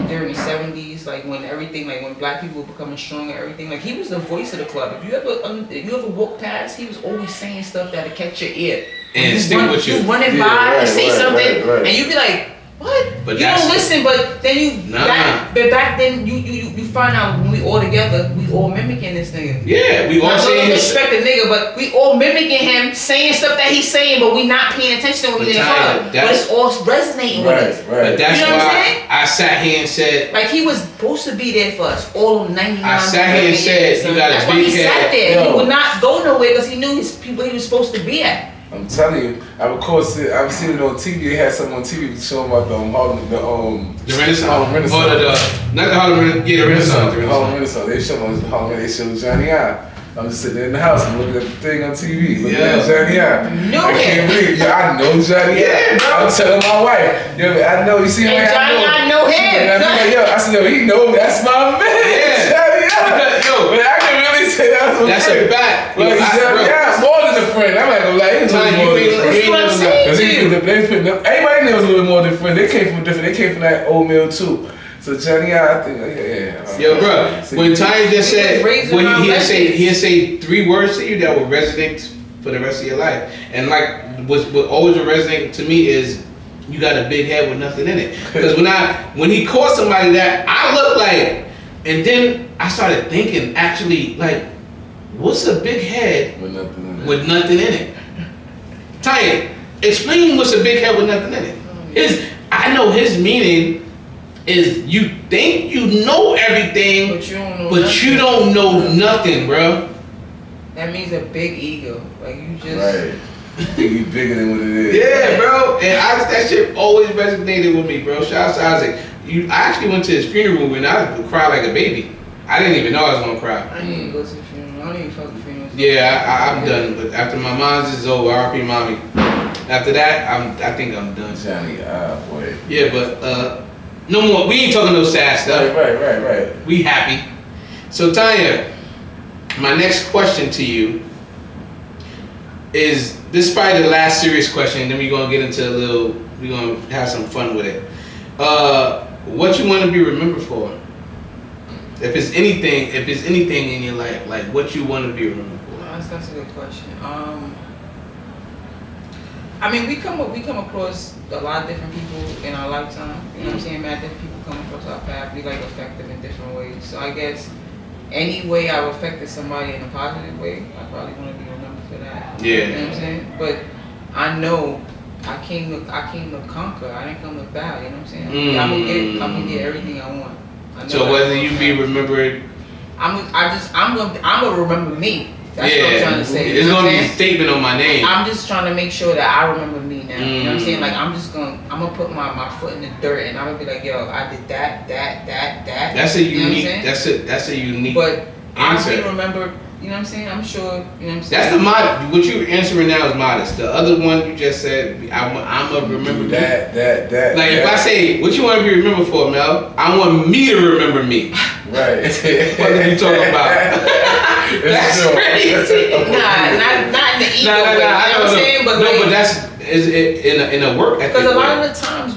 during the 70s, like when everything, like when black people were becoming strong and everything. Like he was the voice of the club. If you ever walk past, he was always saying stuff that'll catch your ear. And stick with you. You running by and say something, and you be like, what? But you don't listen, but then but back then you find out when we all together, we all mimicking this nigga. Yeah, we all saying respect the nigga, but we all mimicking him, saying stuff that he's saying, but we not paying attention to what he's in the club. But it's all resonating with us. Right. But that's you know why what I'm saying? I sat here and said, like he was supposed to be there for us, all 99. I sat here and said, you got that's a why big he head. sat there. Yo. He would not go nowhere because he knew his people he was supposed to be at. I'm telling you, I've seen it on TV. They had something on TV showing about the Renaissance. Harlem Renaissance. Oh, not the Harlem Renaissance. Yeah, the Renaissance. Harlem Renaissance. They showed Johnny I. I'm just sitting there in the house and looking at the thing on TV. Looking at Johnny I. I can't believe it. I know Johnny I. I'm telling my wife, yo, I know. You see him? And Johnny, I know him. I said, yo, he know that's my man. Yeah. Johnny I. Yo, but I can really say that's a That's friend. a fact. Like, Johnny I, more than a friend. I'm not gonna lie. He was more than a friend. That's what I'm saying. Everybody there was a little more than friend. They came from different. They came from that old mill too. So Johnny, I think, yeah. Yo, bro, when Tanya just said, when he had say 3 words to you that will resonate for the rest of your life, and like what always will resonate to me is you got a big head with nothing in it. Because when he called somebody that, I looked like, and then I started thinking actually like, what's a big head with nothing in it? Tanya, explain what's a big head with nothing in it. I know his meaning is you think you know everything, but you don't know nothing, bro. That means a big ego. Like you just. Right. You bigger than what it is. Yeah, bro. And that shit always resonated with me, bro. Shout out to Isaac. I actually went to his funeral and I cried like a baby. I didn't even know I was gonna cry. I didn't even go to the funeral. I don't even fuck the funeral. Yeah, I'm done. But after my mom's is over, R.P. mommy. After that, I think I'm done. Johnny, boy. Yeah, but no more. We ain't talking no sad stuff. Right. We happy. So Tanya, my next question to you is, this is probably the last serious question, then we're gonna get into we're gonna have some fun with it. What you want to be remembered for? If it's anything in your life, like what you want to be remembered for? That's a good question. I mean, we come across a lot of different people in our lifetime. You know what I'm saying? Mad different people come across our path. We like affect them in different ways. So I guess any way I've affected somebody in a positive way, I probably want to be remembered for that. Yeah. You know what I'm saying? But I know I came to conquer. I didn't come to battle. You know what I'm saying? I'm gonna get everything I want. So whether you be remembered, I'm gonna remember me. That's what I'm trying to say. It's gonna be a statement on my name. I'm just trying to make sure that I remember me now. You know what I'm saying? Like I'm gonna put my foot in the dirt and I'm gonna be like, yo, I did that. That's a unique. That's a unique. But answer. I'm being remembered. You know what I'm saying? I'm sure. You know what I'm saying? That's the modest. What you're answering now is modest. The other one you just said, I'm gonna remember that. Like if I say, what you want to be remembered for, Mel? I want me to remember me. Right. What are you talking about? That's crazy. Not in the ego way. You know what I'm saying? But no, but that's in a work ethic. Because a lot of the times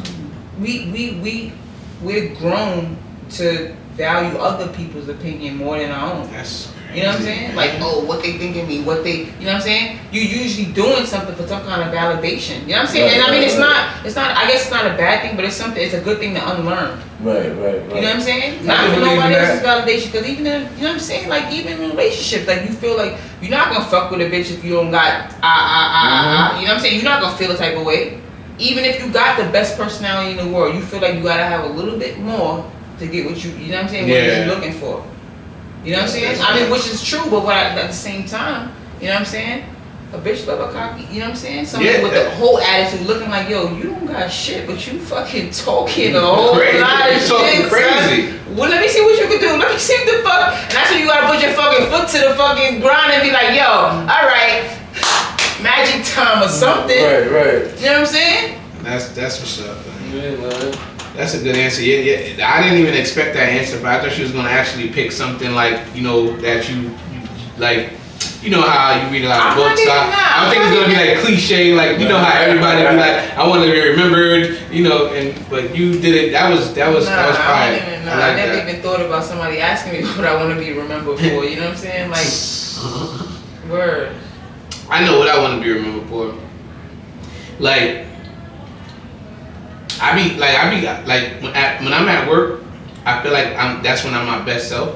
we're grown to value other people's opinion more than our own. That's You know what I'm saying? Like, oh, what they think of me, what they, you know what I'm saying? You're usually doing something for some kind of validation. You know what I'm saying? And I mean, it's not, I guess it's not a bad thing, but it's something, it's a good thing to unlearn. Right. You know what I'm saying? Not for nobody else's validation, because even in, you know what I'm saying? Like, even in relationships, like, you feel like you're not gonna fuck with a bitch if you don't got, you know what I'm saying? You're not gonna feel the type of way. Even if you got the best personality in the world, you feel like you gotta have a little bit more to get what you know what I'm saying? What you're looking for. You know what I'm saying? I mean, which is true, but at the same time, you know what I'm saying? A bitch love a cocky, you know what I'm saying? Somebody with the whole attitude looking like, yo, you don't got shit, but you fucking talking a whole lot of shit, crazy. Son. Well, let me see what you can do. Let me see what the fuck. And that's when you gotta put your fucking foot to the fucking ground and be like, yo, alright, magic time or something. Right. You know what I'm saying? That's what's up, man. Yeah, man. That's a good answer. Yeah. I didn't even expect that answer, but I thought she was gonna actually pick something like, you know, that you like, you know how you read a lot of books. I think it's gonna be like cliche, like you know how everybody be like, I want to be remembered, you know. But you did it. That was fine. I never even thought about somebody asking me what I want to be remembered for. You know what I'm saying? Like, word. I know what I want to be remembered for. Like. I be like when I'm at work, I feel like that's when I'm my best self.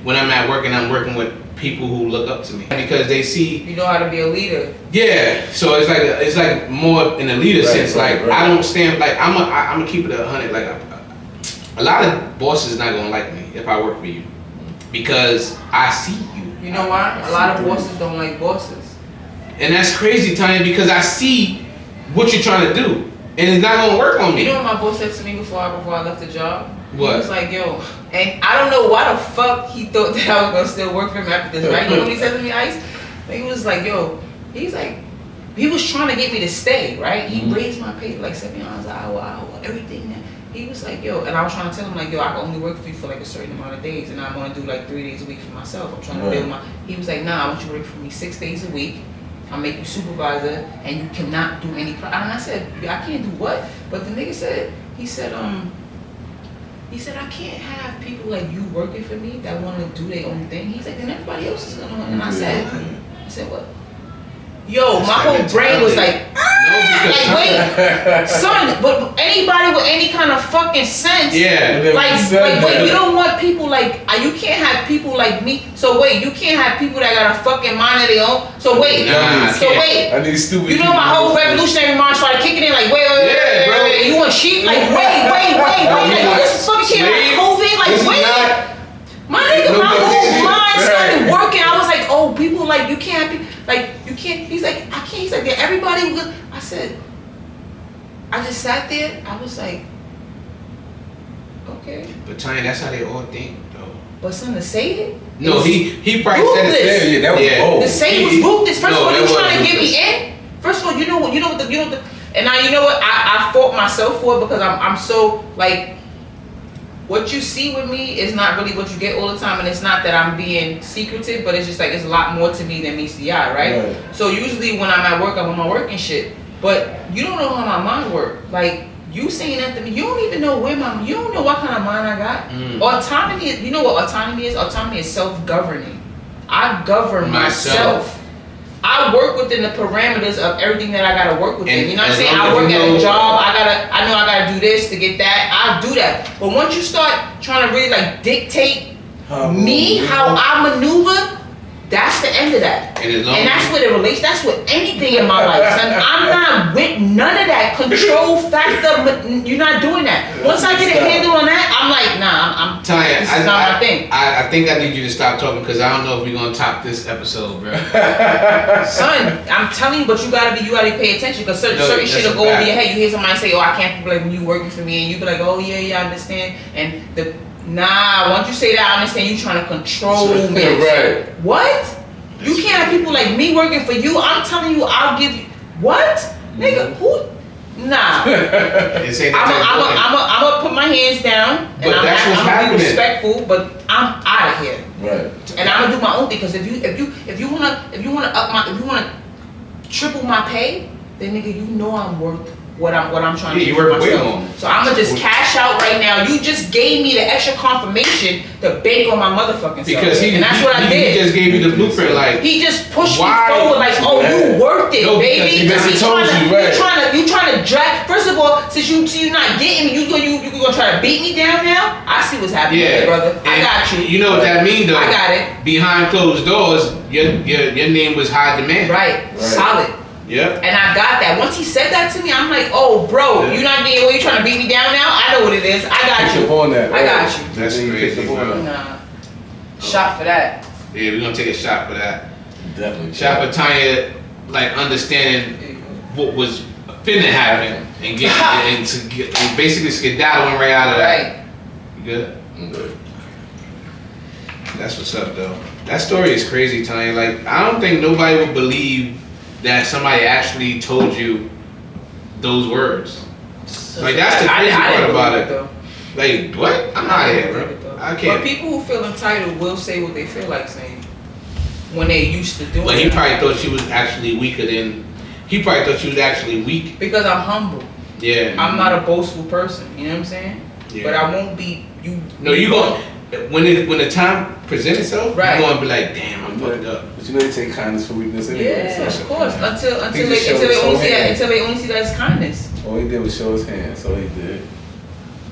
When I'm at work and I'm working with people who look up to me because they see you know how to be a leader. Yeah, so it's like more in a leader sense. Like I don't stand like I'm gonna keep it 100. Like a lot of bosses not gonna like me if I work for you because I see you. You know why? A lot of bosses don't like bosses. And that's crazy, Tanya, because I see what you're trying to do. And it's not gonna work on me. You know what my boss said to me before I left the job? What? He was like, yo, and I don't know why the fuck he thought that I was gonna still work for him after this, right? You know what he said to me, Ice? He was like, yo, he's like, he was trying to get me to stay, right? He raised my pay to like $7 an hour, everything. He was like, yo, and I was trying to tell him like, yo, I can only work for you for like a certain amount of days, and I want to do like 3 days a week for myself. I'm trying to build my. He was like, nah, I want you to work for me 6 days a week. I'll make you supervisor, and you cannot do any. And I said, I can't do what? But the nigga said, he said, I can't have people like you working for me that want to do their own thing. He's like, then everybody else is gonna. And I said, what? Yo, my whole brain was like, like wait, son, but anybody with any kind of fucking sense, like wait, you don't want people like, you can't have people like me. So wait, you can't have people that got a fucking mind of their own. So wait, I need stupid. You know my whole revolutionary mind started kicking in like, wait, you want sheep? Like wait, like this fucking shit like COVID, like wait. My whole mind started working. I was like, oh, people like you can't be like you can't. He's like, I can't. He's like, yeah, everybody was. I said, I just sat there. I was like, okay. But Tanya, that's how they all think, though. But son, to say it. No, he probably said it. That was bold. To say it was ruthless. First of all, you trying to get me in. First of all, you know what, and now you know what, I fought myself for it because I'm so like. What you see with me is not really what you get all the time, and it's not that I'm being secretive, but it's just like it's a lot more to me than meets the eye, right? So usually when I'm at work, I'm on my work and shit, but you don't know how my mind works. Like you saying that to me, you don't even know you don't know what kind of mind I got. Autonomy is, you know what autonomy is? Autonomy is self-governing. I govern myself. I work within the parameters of everything that I gotta work within. You know what I'm saying? I work at a job. I know I gotta do this to get that. I'll do that. But once you start trying to really like dictate how I maneuver, that's the end of that. And that's what it relates. That's with anything in my life, son. I'm not with none of that control factor. You're not doing that. Once I get a handle on that, I'm like, nah. I'm Tanya, this is not my thing. I think I need you to stop talking because I don't know if we're gonna top this episode, bro. Son, I'm telling you, but you gotta pay attention because certain shit will go over your head. You hear somebody say, "Oh, I can't be like when you working for me," and you be like, "Oh yeah, I understand." And once you say that, I understand you trying to control me. Right. What? You can't have people like me working for you. I'm telling you, I'll give you what, nigga? Who? Nah. I'm gonna put my hands down and I'm gonna be respectful, but I'm out of here. Right. And I'm gonna do my own thing because if you wanna triple my pay, then nigga, you know I'm worth what I'm trying to do you for work way myself. more. So I'm gonna just cash out right now. You just gave me the extra confirmation to bank on my motherfucking self. Because and that's what I did. He just gave you the blueprint, like he just pushed me why? forward, like, oh, you worked it, No, baby. because he told you, right. You trying to drag. First of all, since you not getting me, you gonna try to beat me down now. I see what's happening, Yeah, brother. I got you. You know what that mean, though? I got it. Behind closed doors, your name was high demand. Right. Solid. Yep. And I got that. Once he said that to me, I'm like, oh, bro, you not being, you trying to beat me down now? I know what it is. I got you. On that, I got you. That's crazy, bro. Nah. Shot for that. Yeah, we're gonna take a shot for that. Definitely. Shot for Tanya, like understanding what was finna happen and basically skedaddling right out of that. Right. You good? I'm good. That's what's up, though. That story is crazy, Tanya. Like, I don't think nobody would believe that somebody actually told you those words. Like, that's the crazy part about it. Though. Like, what? I'm out of here, bro. I can't. But people who feel entitled will say what they feel like saying when they used to do it. But he probably thought she was actually weaker than. He probably thought she was actually weak. Because I'm humble. Yeah. I'm not a boastful person. You know what I'm saying? Yeah. But I won't be. No, you going when the time presents itself, right. You're gonna be like, damn, I'm fucked up. But you know they take kindness for weakness anyway. Yeah, of course. Until He they just showed only see that as kindness. All he did was show his hand. That's all he did.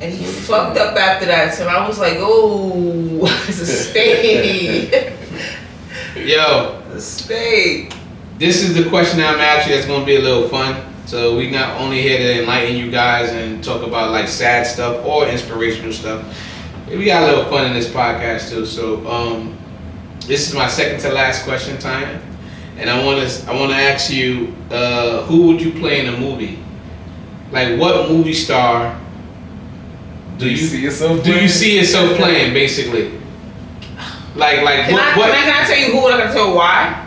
And he fucked up after that, so I was like, oh, it's a spade. Yo, a spade. This is the question I'm asking that's gonna be a little fun. So we not only here to enlighten you guys and talk about like sad stuff or inspirational stuff. We got a little fun in this podcast too. So this is my second to last question, Tanya, and I want to ask you, who would you play in a movie? Like, what movie star do you see yourself? Do you see yourself playing? Basically, like Can I tell you who and I can tell you why?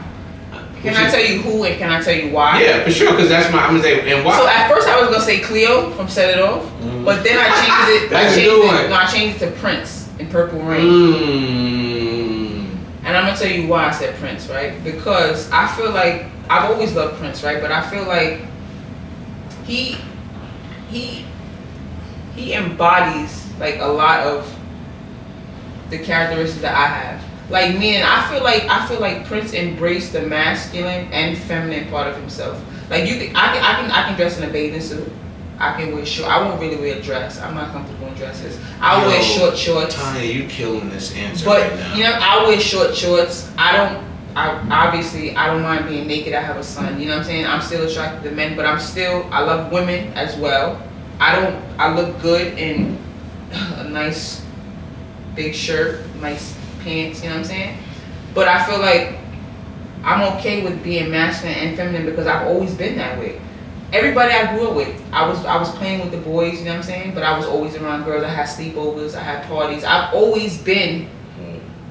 Can I tell you who and can I tell you why? Yeah, for sure, because that's I'm gonna say and why. So at first I was gonna say Cleo from Set It Off, but then I changed it. I changed it to Prince in Purple Rain. And I'm gonna tell you why I said Prince, right? Because I feel like I've always loved Prince, right? But I feel like he embodies like a lot of the characteristics that I have. Like me, and I feel like Prince embraced the masculine and feminine part of himself. Like I can dress in a bathing suit. I can wear short. I won't really wear a dress. I'm not comfortable in dresses. I'll wear short shorts. Tanya, you killing this answer but, right now. You know, I'll wear short shorts. I obviously don't mind being naked. I have a son. You know what I'm saying? I'm still attracted to men, but I love women as well. I look good in a nice big shirt, nice pants, you know what I'm saying? But I feel like I'm okay with being masculine and feminine because I've always been that way. Everybody I grew up with, I was playing with the boys, you know what I'm saying? But I was always around girls. I had sleepovers, I had parties. I've always been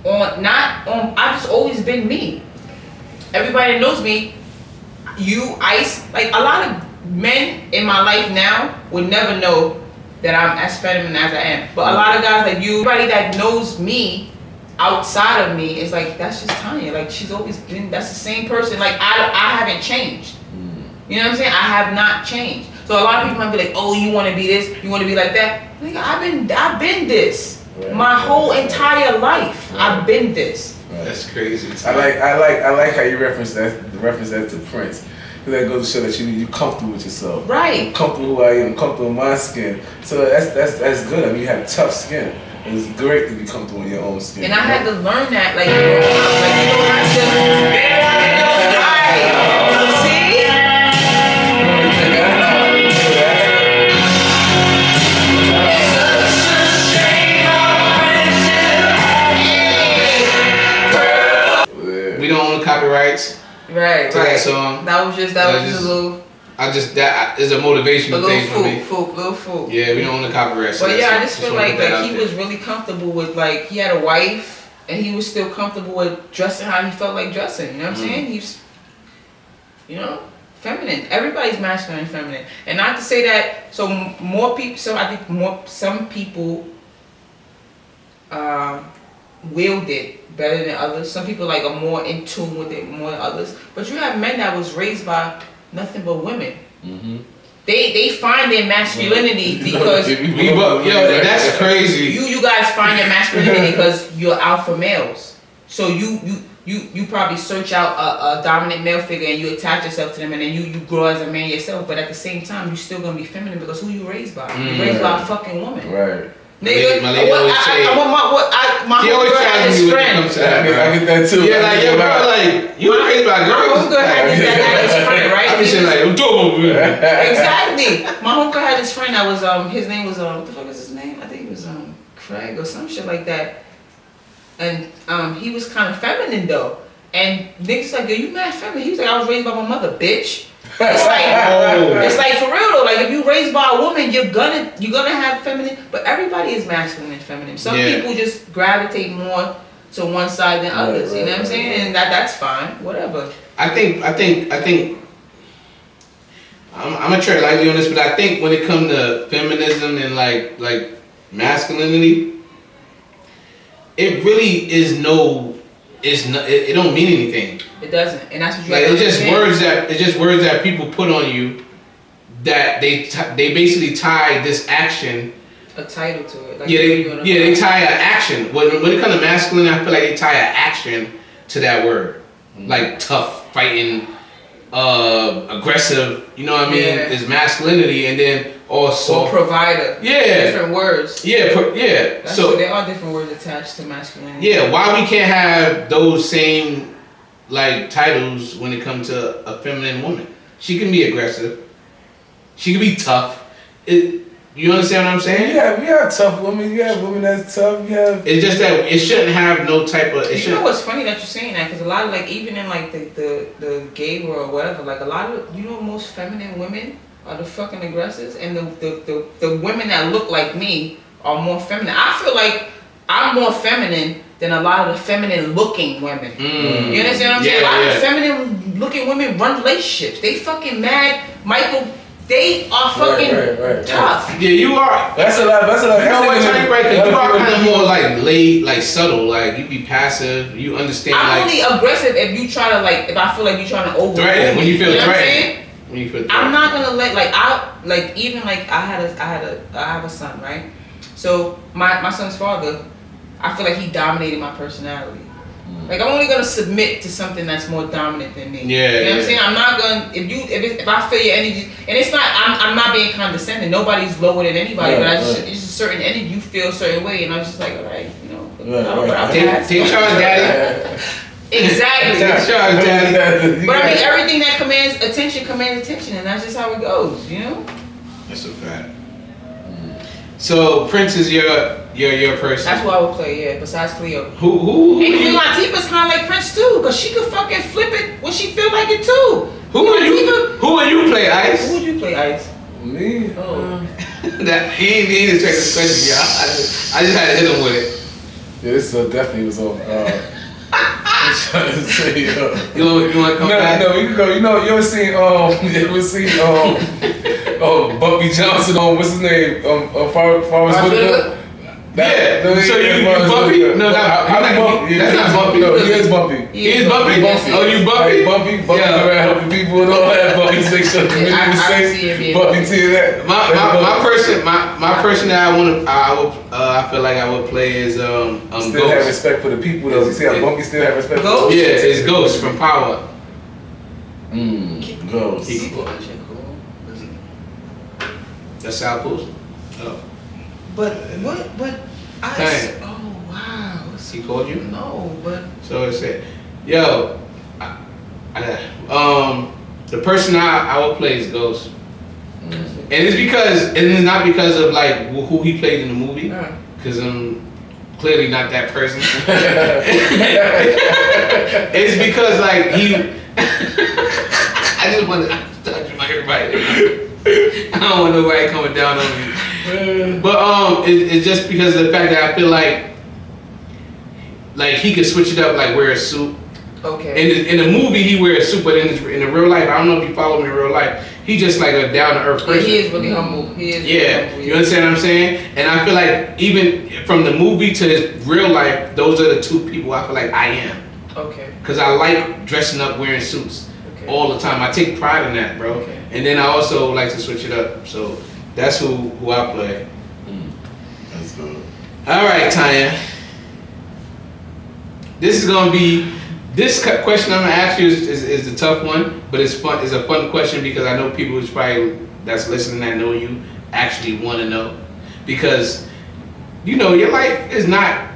I've just always been me. Everybody that knows me, you, Ice, like a lot of men in my life now would never know that I'm as feminine as I am. But a lot of guys like you, everybody that knows me outside of me is like, that's just Tanya. Like she's always been, that's the same person. Like I haven't changed. You know what I'm saying? I have not changed. So a lot of people might be like, oh, you want to be this, you want to be like that. Like, I've been this my whole entire life. I've been this. That's crazy. I like how you reference that to Prince. That goes to show that you're comfortable with yourself. Right. I'm comfortable who I am. I'm comfortable in my skin. So that's good. I mean, you have tough skin. And it's great to be comfortable in your own skin. And I had to learn that, like, you don't have to. Right. See? We don't own the copyrights. Right, to right. That song. That was just a little. That is a motivational thing for me. Little fool. Yeah, we don't own the copyrights. But yeah, I just feel like he was really comfortable with, like, he had a wife and he was still comfortable with dressing how he felt like dressing. You know what I'm saying? He's, feminine. Everybody's masculine and feminine. And not to say that. So more people. So I think some people wield it better than others. Some people like are more in tune with it more than others. But you have men that was raised by nothing but women. They find their masculinity because that's crazy. You guys find your masculinity because you're alpha males. So you probably search out a dominant male figure and you attach yourself to them, and then you grow as a man yourself. But at the same time, you're still gonna be feminine because who you raised by? You raised by a fucking woman. Right. Nigga, my lady always say. My homegirl had this friend. I get that too. Yeah, like, yo, bro, like, you were raised by girls. My homegirl had this friend, right? I be saying, like, I'm doing Exactly. My homegirl had this friend that was, his name was, what the fuck was his name? I think it was, Craig or some shit like that. And, he was kind of feminine though. And niggas like, yo, you mad feminine? He was like, I was raised by my mother, bitch. It's like for real though. Like if you raised by a woman, you're gonna have feminine. But everybody is masculine and feminine. Some people just gravitate more to one side than others. You know what I'm saying? And that's fine. Whatever. I think I'm gonna tread lightly on this, but I think when it comes to feminism and like masculinity, it really is it don't mean anything. It doesn't, and that's what you. Like it's just words that people put on you, that they basically tie this action. A title to it. Like they tie an action. When it comes to masculine, I feel like they tie an action to that word, like tough, fighting, aggressive. You know what I mean? Is masculinity, and then also provider. Yeah. Different words. Yeah. That's so true. There are different words attached to masculinity. Yeah. Why we can't have those same like titles when it comes to a feminine woman? She can be aggressive. She can be tough. You understand what I'm saying? Yeah, we have tough women. You have women that's tough. You have. It's just that it shouldn't have no type of. You know what's funny that you're saying that, because a lot of like even in like the gay world or whatever, like a lot of most feminine women are the fucking aggressors, and the women that look like me are more feminine. I feel like I'm more feminine than a lot of the feminine looking women. You understand what I'm saying? A lot of feminine looking women run relationships. They fucking mad, Michael. They are fucking tough. Yeah, you are. That's a lot. You know what, Tony? Right? Because you are kind of more like laid, like subtle. Like you be passive. You understand. I'm only aggressive if you try to like. If I feel like you're trying to threaten. When you feel threatened. When you feel threatened. I'm not gonna let I have a son, right? So my son's father, I feel like he dominated my personality. Like I'm only gonna submit to something that's more dominant than me. Yeah, you know what I'm saying? I'm not gonna if I feel your energy, and it's not. I'm not being condescending. Nobody's lower than anybody, but it's just a certain energy. You feel a certain way, and I'm just like, all right, you know. Take charge, daddy. Exactly. Take charge, daddy. But I mean, everything that commands attention, and that's just how it goes. You know. That's a fact. So Prince is your person. That's who I would play, yeah. Besides Cleo. Who? And Queen Latifah's kind of like Prince too, cause she could fucking flip it when she feel like it too. Who would you play, Ice? Who would you play, Ice? Me? Oh. That he didn't check this question, y'all. I just had to hit him with it. Yeah, this definitely was on. I'm trying to say, You want to come back? No, you can go. You ever seen Bucky Johnson on what's his name? Forrest Whitaker. Yeah. So you Bumpy? No, that's not Bumpy. No, he is Bumpy. He is Bumpy. Oh, you Bumpy? Bumpy around helping people and all that. Bumpy make sure the community is safe. Bumpy to that. My person that I feel like I would play is Still Ghost. have respect for the people though. You see how Bumpy still have respect for Ghost? Yeah, it's Ghost from Power. Ghost. That's Sal Post. Oh. But oh wow. He called you? No, but So it said, yo, the person I would play is Ghost. And it's not because of like who he played in the movie, because I'm clearly not that person. It's because like I just want to touch my everybody. I don't want nobody coming down on me. But it's just because of the fact that I feel like he could switch it up, like wear a suit. okay. In the movie he wears a suit, but in the real life, I don't know if you follow me in real life, he's just like a down to earth person. He is really humble. He is. Yeah, really humble. you understand what I'm saying? And I feel like even from the movie to his real life, those are the two people I feel like I am. Okay. Because I like dressing up, wearing suits. Okay. all the time. I take pride in that, bro. Okay. And then I also like to switch it up. So that's who I play. That's good. All right, Tanya. This is gonna be this question I'm gonna ask you is the tough one, but it's fun. It's a fun question because I know people who's probably that's listening that know you actually want to know, because you know your life is not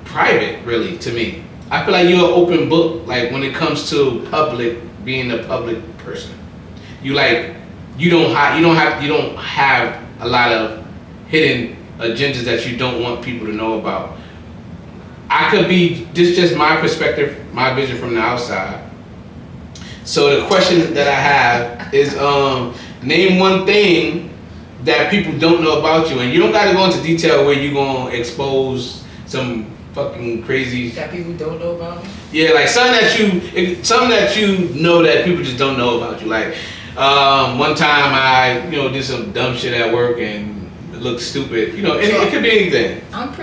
private really to me. I feel like you're an open book. Like when it comes to being a public person, you don't have a lot of hidden agendas that you don't want people to know about. I could be just my perspective, my vision from the outside. So the question that I have is name one thing that people don't know about you, and you don't got to go into detail where you gonna expose some fucking crazy that people don't know about me. Yeah, like something that you know that people just don't know about you. Like one time I did some dumb shit at work and it looked stupid. It could be anything. I don't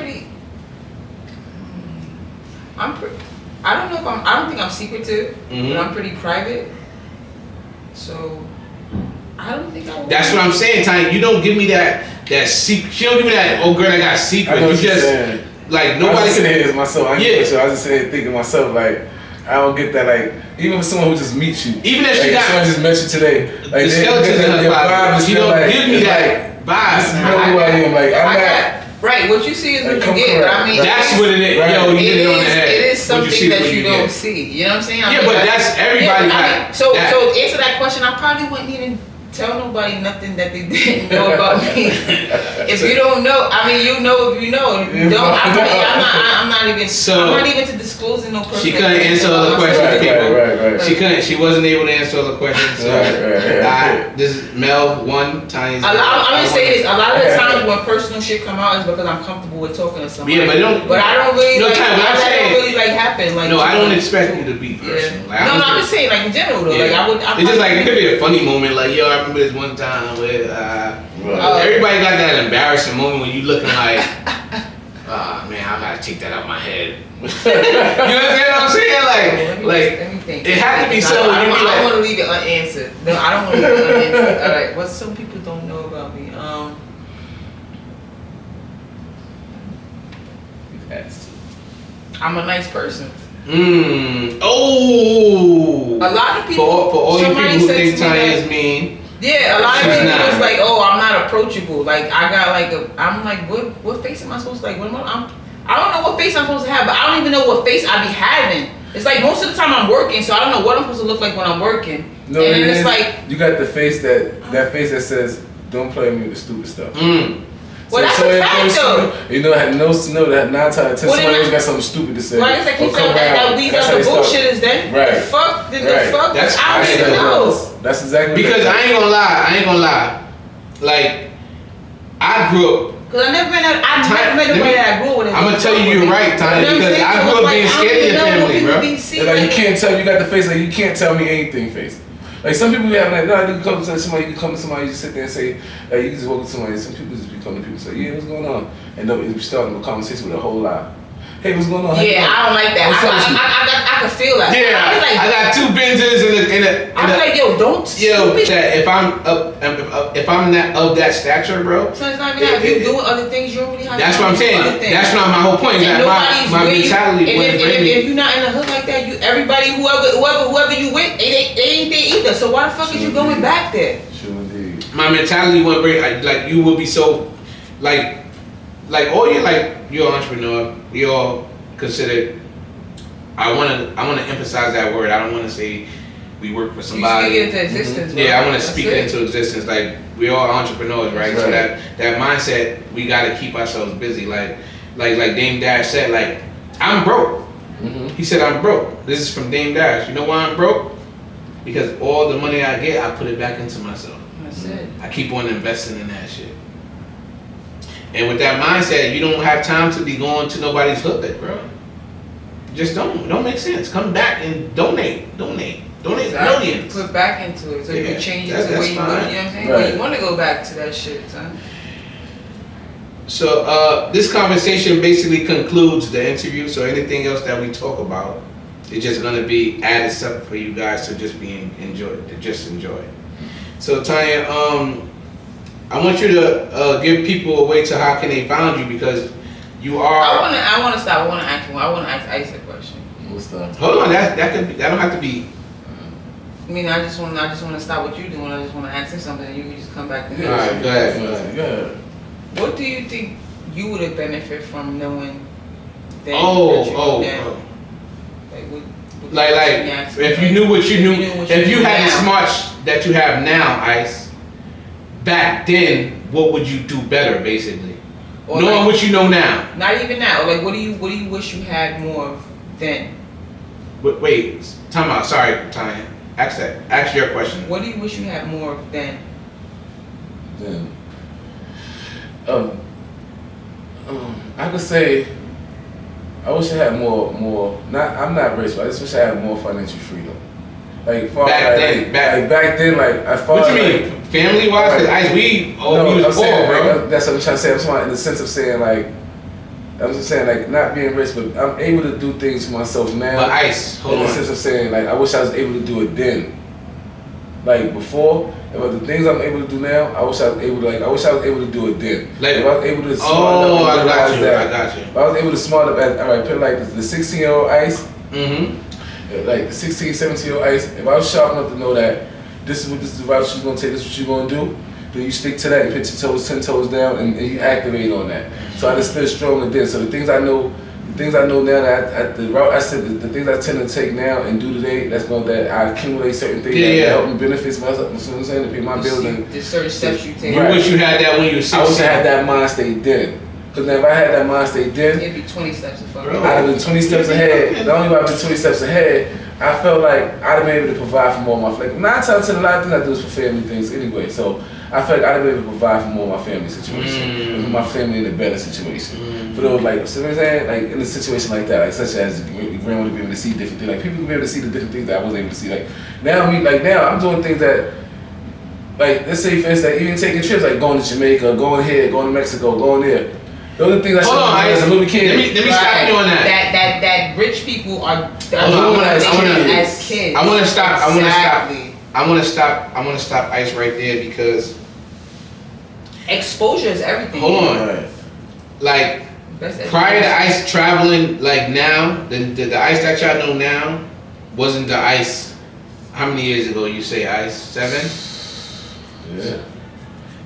think I'm secretive, but I'm pretty private. So I don't think I would. That's what I'm saying, Tanya. You don't give me that secret. She don't give me that. Oh, girl, I got a secret. You just like nobody. I was just sitting here as myself. I was just sitting here thinking myself like I don't get that. Like even for someone who just meets you, even if like, someone just met you today, like the skeletons in her vibe, she don't give me that vibe. This is who I am. Like I'm not. Right, what you see is what you get. But I mean, that's what it is. Right. Yo, you get it on the head. It is something that you don't see. You know what I'm saying? But that's everybody. So to answer that question, I probably wouldn't even tell nobody nothing that they didn't know about me. If you don't know, you know if you know. If you don't, I'm not even to disclosing no personal. She couldn't answer all the questions, people. Right. She wasn't able to answer all the questions. So this is Mel one Tiny's. I'm gonna say this. A lot of the times when personal shit come out is because I'm comfortable with talking to somebody. Yeah, but I don't really no like. time, That don't really like happen. Like no, I don't expect you to be personal. Like, I'm just saying like in general though. Yeah. Like it's just like it could be a funny moment. Like I remember this one time where everybody got that embarrassing moment when you looking like, man, I gotta take that out my head. You understand what I'm saying? Like it had to be something. I don't want to leave it unanswered. No, I don't want to leave it unanswered. All right, what some people don't know about me. I'm a nice person. Oh. A lot of people. For all you people who think Tanya is mean. Yeah, a lot of people was like, "Oh, I'm not approachable." Like I got I'm like, what face am I supposed to like? I don't know what face I'm supposed to have, but I don't even know what face I be having. It's like most of the time I'm working, so I don't know what I'm supposed to look like when I'm working. No, and then it's like you got the face that face that says, "Don't play with me with the stupid stuff." Well, that's a fact though. You know, that 9 times out of 10 somebody always got something stupid to say. Well, I guess I keep saying that these are the bullshitters then. Right. The fuck? That's I don't even know. That's exactly because I ain't gonna lie. Like, I grew up. Cause I never met nobody that I grew up with. I'm gonna tell you you're right, Tanya, because I grew up being scared of your family, bro. Like you can't tell, you got the face like you can't tell me anything face. Like some people have like, no, you can come to somebody, you just sit there and say, like you just walk to somebody. Some people just come to people and say, yeah, what's going on? And then we start a conversation with a whole lot. Hey, what's going on? Yeah, I don't like that. I can feel that. Yeah, I got 2 Benzes in a. I'm like, yo, don't. If I'm not of that stature, bro. So it's not even that. If you're doing other things, you don't really have. That's what I'm saying. That's not my whole point. That my mentality. If you're not in the hood like that, everybody, whoever you with, they ain't there either. So why the fuck is you going back there? Sure indeed. My mentality wouldn't bring like you would be so like you're an entrepreneur. We all consider. I wanna emphasize that word. I don't wanna say we work for somebody. You speak it into existence. Yeah, I wanna speak it into existence. Like we all entrepreneurs, right? So that mindset, we gotta keep ourselves busy. Like Dame Dash said, like I'm broke. He said I'm broke. This is from Dame Dash. You know why I'm broke? Because all the money I get, I put it back into myself. That's it. I keep on investing in that shit. And with that mindset, you don't have time to be going to nobody's hood, bro. Just don't make sense. Come back and donate millions. Put back into it so you can change it to where you want. You know what I'm saying? Right. Where you want to go back to that shit, son. So this conversation basically concludes the interview. So anything else that we talk about It's just gonna be added stuff for you guys to just enjoy. So Tanya, I want you to give people a way to how can they find you, because you are. I wanna stop. I wanna ask Ice a question. What's that? Hold on, that don't have to be. I mean, I just wanna stop what you're doing. I just wanna ask him something, and you can just come back to me. All right, go ahead. What do you think you would have benefited from knowing that? Oh. Like, if you knew what you knew, if you had the smarts that you have now, Ice, back then, what would you do better, basically? Or knowing like, what you know now. Not even now. Like, what do you wish you had more of then? Wait, time out. Sorry, Tanya. Ask your question. What do you wish you had more of then? I could say I wish I had more. I'm not rich, but I just wish I had more financial freedom. Like back then, as far what as you mean, family wise? Because Ice, we was poor, bro. That's what I'm trying to say. I'm talking in the sense of saying I'm just saying not being rich, but I'm able to do things for myself now. But Ice, hold on. In the sense of saying I wish I was able to do it then. Like before, but the things I'm able to do now, I wish I was able to do it then. Like if I was able to smart up and realize that. I got you. If I was able to smart up put it like the 16-year-old Ice. Mm-hmm. Like the 16, 17-year-old Ice, if I was sharp enough to know that this is the route she's gonna take, this is what you're gonna do, then you stick to that and put your toes 10 toes down and you activate on that. So I just stood strong and did. So the things I know now that the route I said, the things I tend to take now and do today, that I accumulate certain things that help me benefits myself. You know what I'm saying? To pay my bills and there's certain steps you take. You wish you had that when you were 16. I wish I had that mind state then. Because if I had that mind state then, it'd be 20 steps ahead. I'd have been 20 steps ahead. Not only would I have been 20 steps ahead, I felt like I'd have been able to provide for more of my family. 9 times out of 10, a lot of things I do is for family things anyway. So I felt like I'd have been able to provide for more of my family situation. Put my family in a better situation. For those, so you know what I'm saying? In a situation like that, such as your grandmother be able to see different things. People can be able to see the different things that I wasn't able to see. Now I'm doing things that, let's say for instance, even taking trips, going to Jamaica, going here, going to Mexico, going there. Those are things I should have done as a little kid. Let me stop you on that. That rich people are doing as kids. I want to stop. Exactly. I want to stop Ice right there because exposure is everything. Hold on. Prior to Ice traveling now, the Ice that y'all know now wasn't the Ice. How many years ago you say, Ice? 7? Yeah.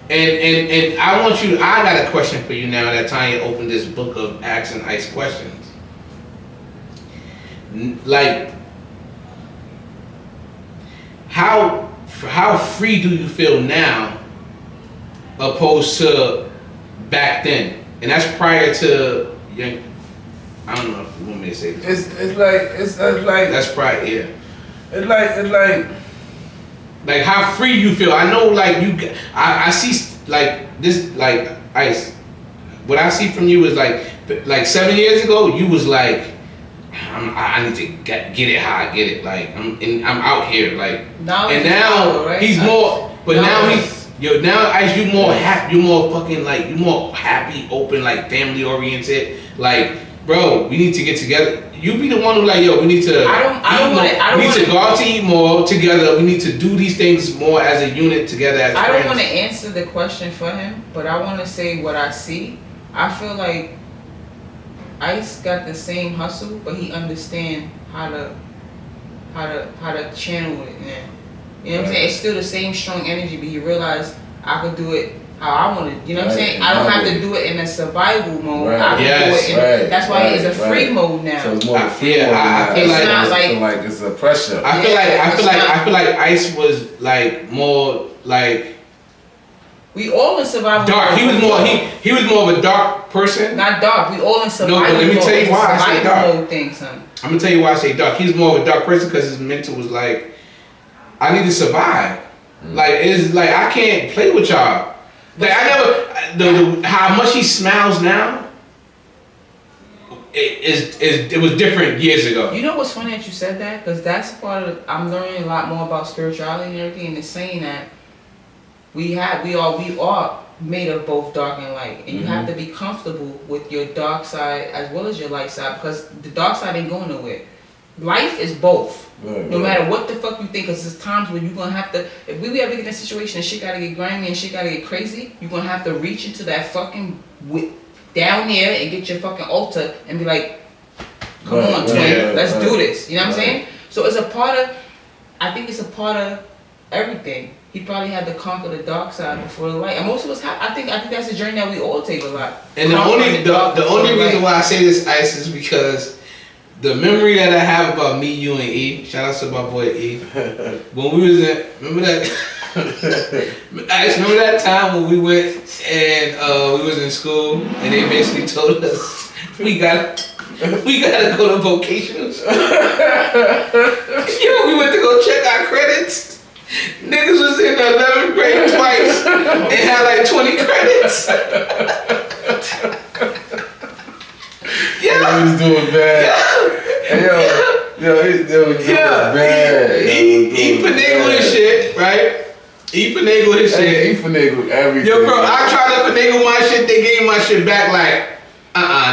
And I got a question for you now that Tanya opened this book of asking Ice questions. How free do you feel now opposed to back then? And that's prior to young. I don't know if you want me to say this. It's like that's prior, yeah. It's like how free you feel. I know I see this Ice. What I see from you is like 7 years ago you was I need to get it how I get it. I'm out here and now right? he's more. But now now Ice, you more happy. You more fucking you more happy, open, family oriented. Bro, we need to get together. You be the one who we need to. We need to go out to eat more together. We need to do these things more as a unit together as friends. I don't want to answer the question for him, but I want to say what I see. I feel like Ice got the same hustle, but he understand how to channel it. Man. You know what I'm saying? It's still the same strong energy, but he realized I could do it how I want to. You know what I'm saying? I don't have to do it in a survival mode. Right. I can do it. That's why it's a free mode now. So it's more of a free mode now. I feel like it's a pressure. I feel like Ice was more we all in survival dark. mode. He was more of a dark person. Not dark. We all in survival mode. No, but let me tell you why I say dark. Mode thing, son. I'm gonna tell you why I say dark. He's more of a dark person because his mental was I need to survive. I can't play with y'all. I never how much he smiles now. It was different years ago. You know what's funny that you said that, because that's part of I'm learning a lot more about spirituality and everything, and it's saying that we are made of both dark and light, and you have to be comfortable with your dark side as well as your light side, because the dark side ain't going nowhere. life is both. Right, No right. matter what the fuck you think, because there's times when you're gonna have to. If we ever get in a situation and shit gotta get grimy and shit gotta get crazy, you're gonna have to reach into that fucking down there and get your fucking altar and be like, come Right, on, right, twin, right, let's right. do this. You know what I'm Right. saying? So it's a part of. I think it's a part of everything. He probably had to conquer the dark side before the light, and most of us have. I think that's a journey that we all take a lot. And the Conquering only dark the before only the reason light. why I say this, Ice, is because the memory that I have about me, you, and E. Shout out to my boy E. When we was in, remember that? Ice, remember that time when we went and we was in school and they basically told us we gotta go to vocational school. Yo, we went to go check our credits. Niggas was in the 11th grade twice and had like 20 credits. Yeah, he was doing bad. Hey, yo, he was doing bad. He finagled his shit, right? He finagled his Hey, shit. he finagled everything. Yo, bro, I tried to finagle my shit. They gave my shit back like,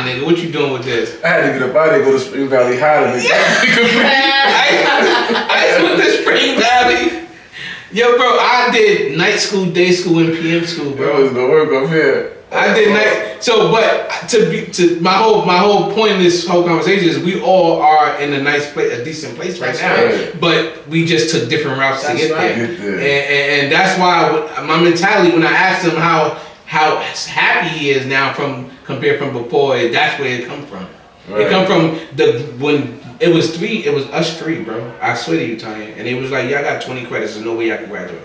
nigga, what you doing with this? I had to get up out of there, go to Spring Valley High to make I went to Spring Valley. Yo, bro, I did night school, day school, and PM school, Bro, bro. it's gonna work up here. I did night. So, but to my whole point in this whole conversation is we all are in a nice place, a decent place right That's now. right. But we just took different routes to That's get right. there. Get there. And that's why my mentality when I asked him how happy he is now compared from before, that's where it come from. Right. It come from when it was us three, bro. I swear to you, Tanya. And it was like, y'all got 20 credits. There's no way I can graduate.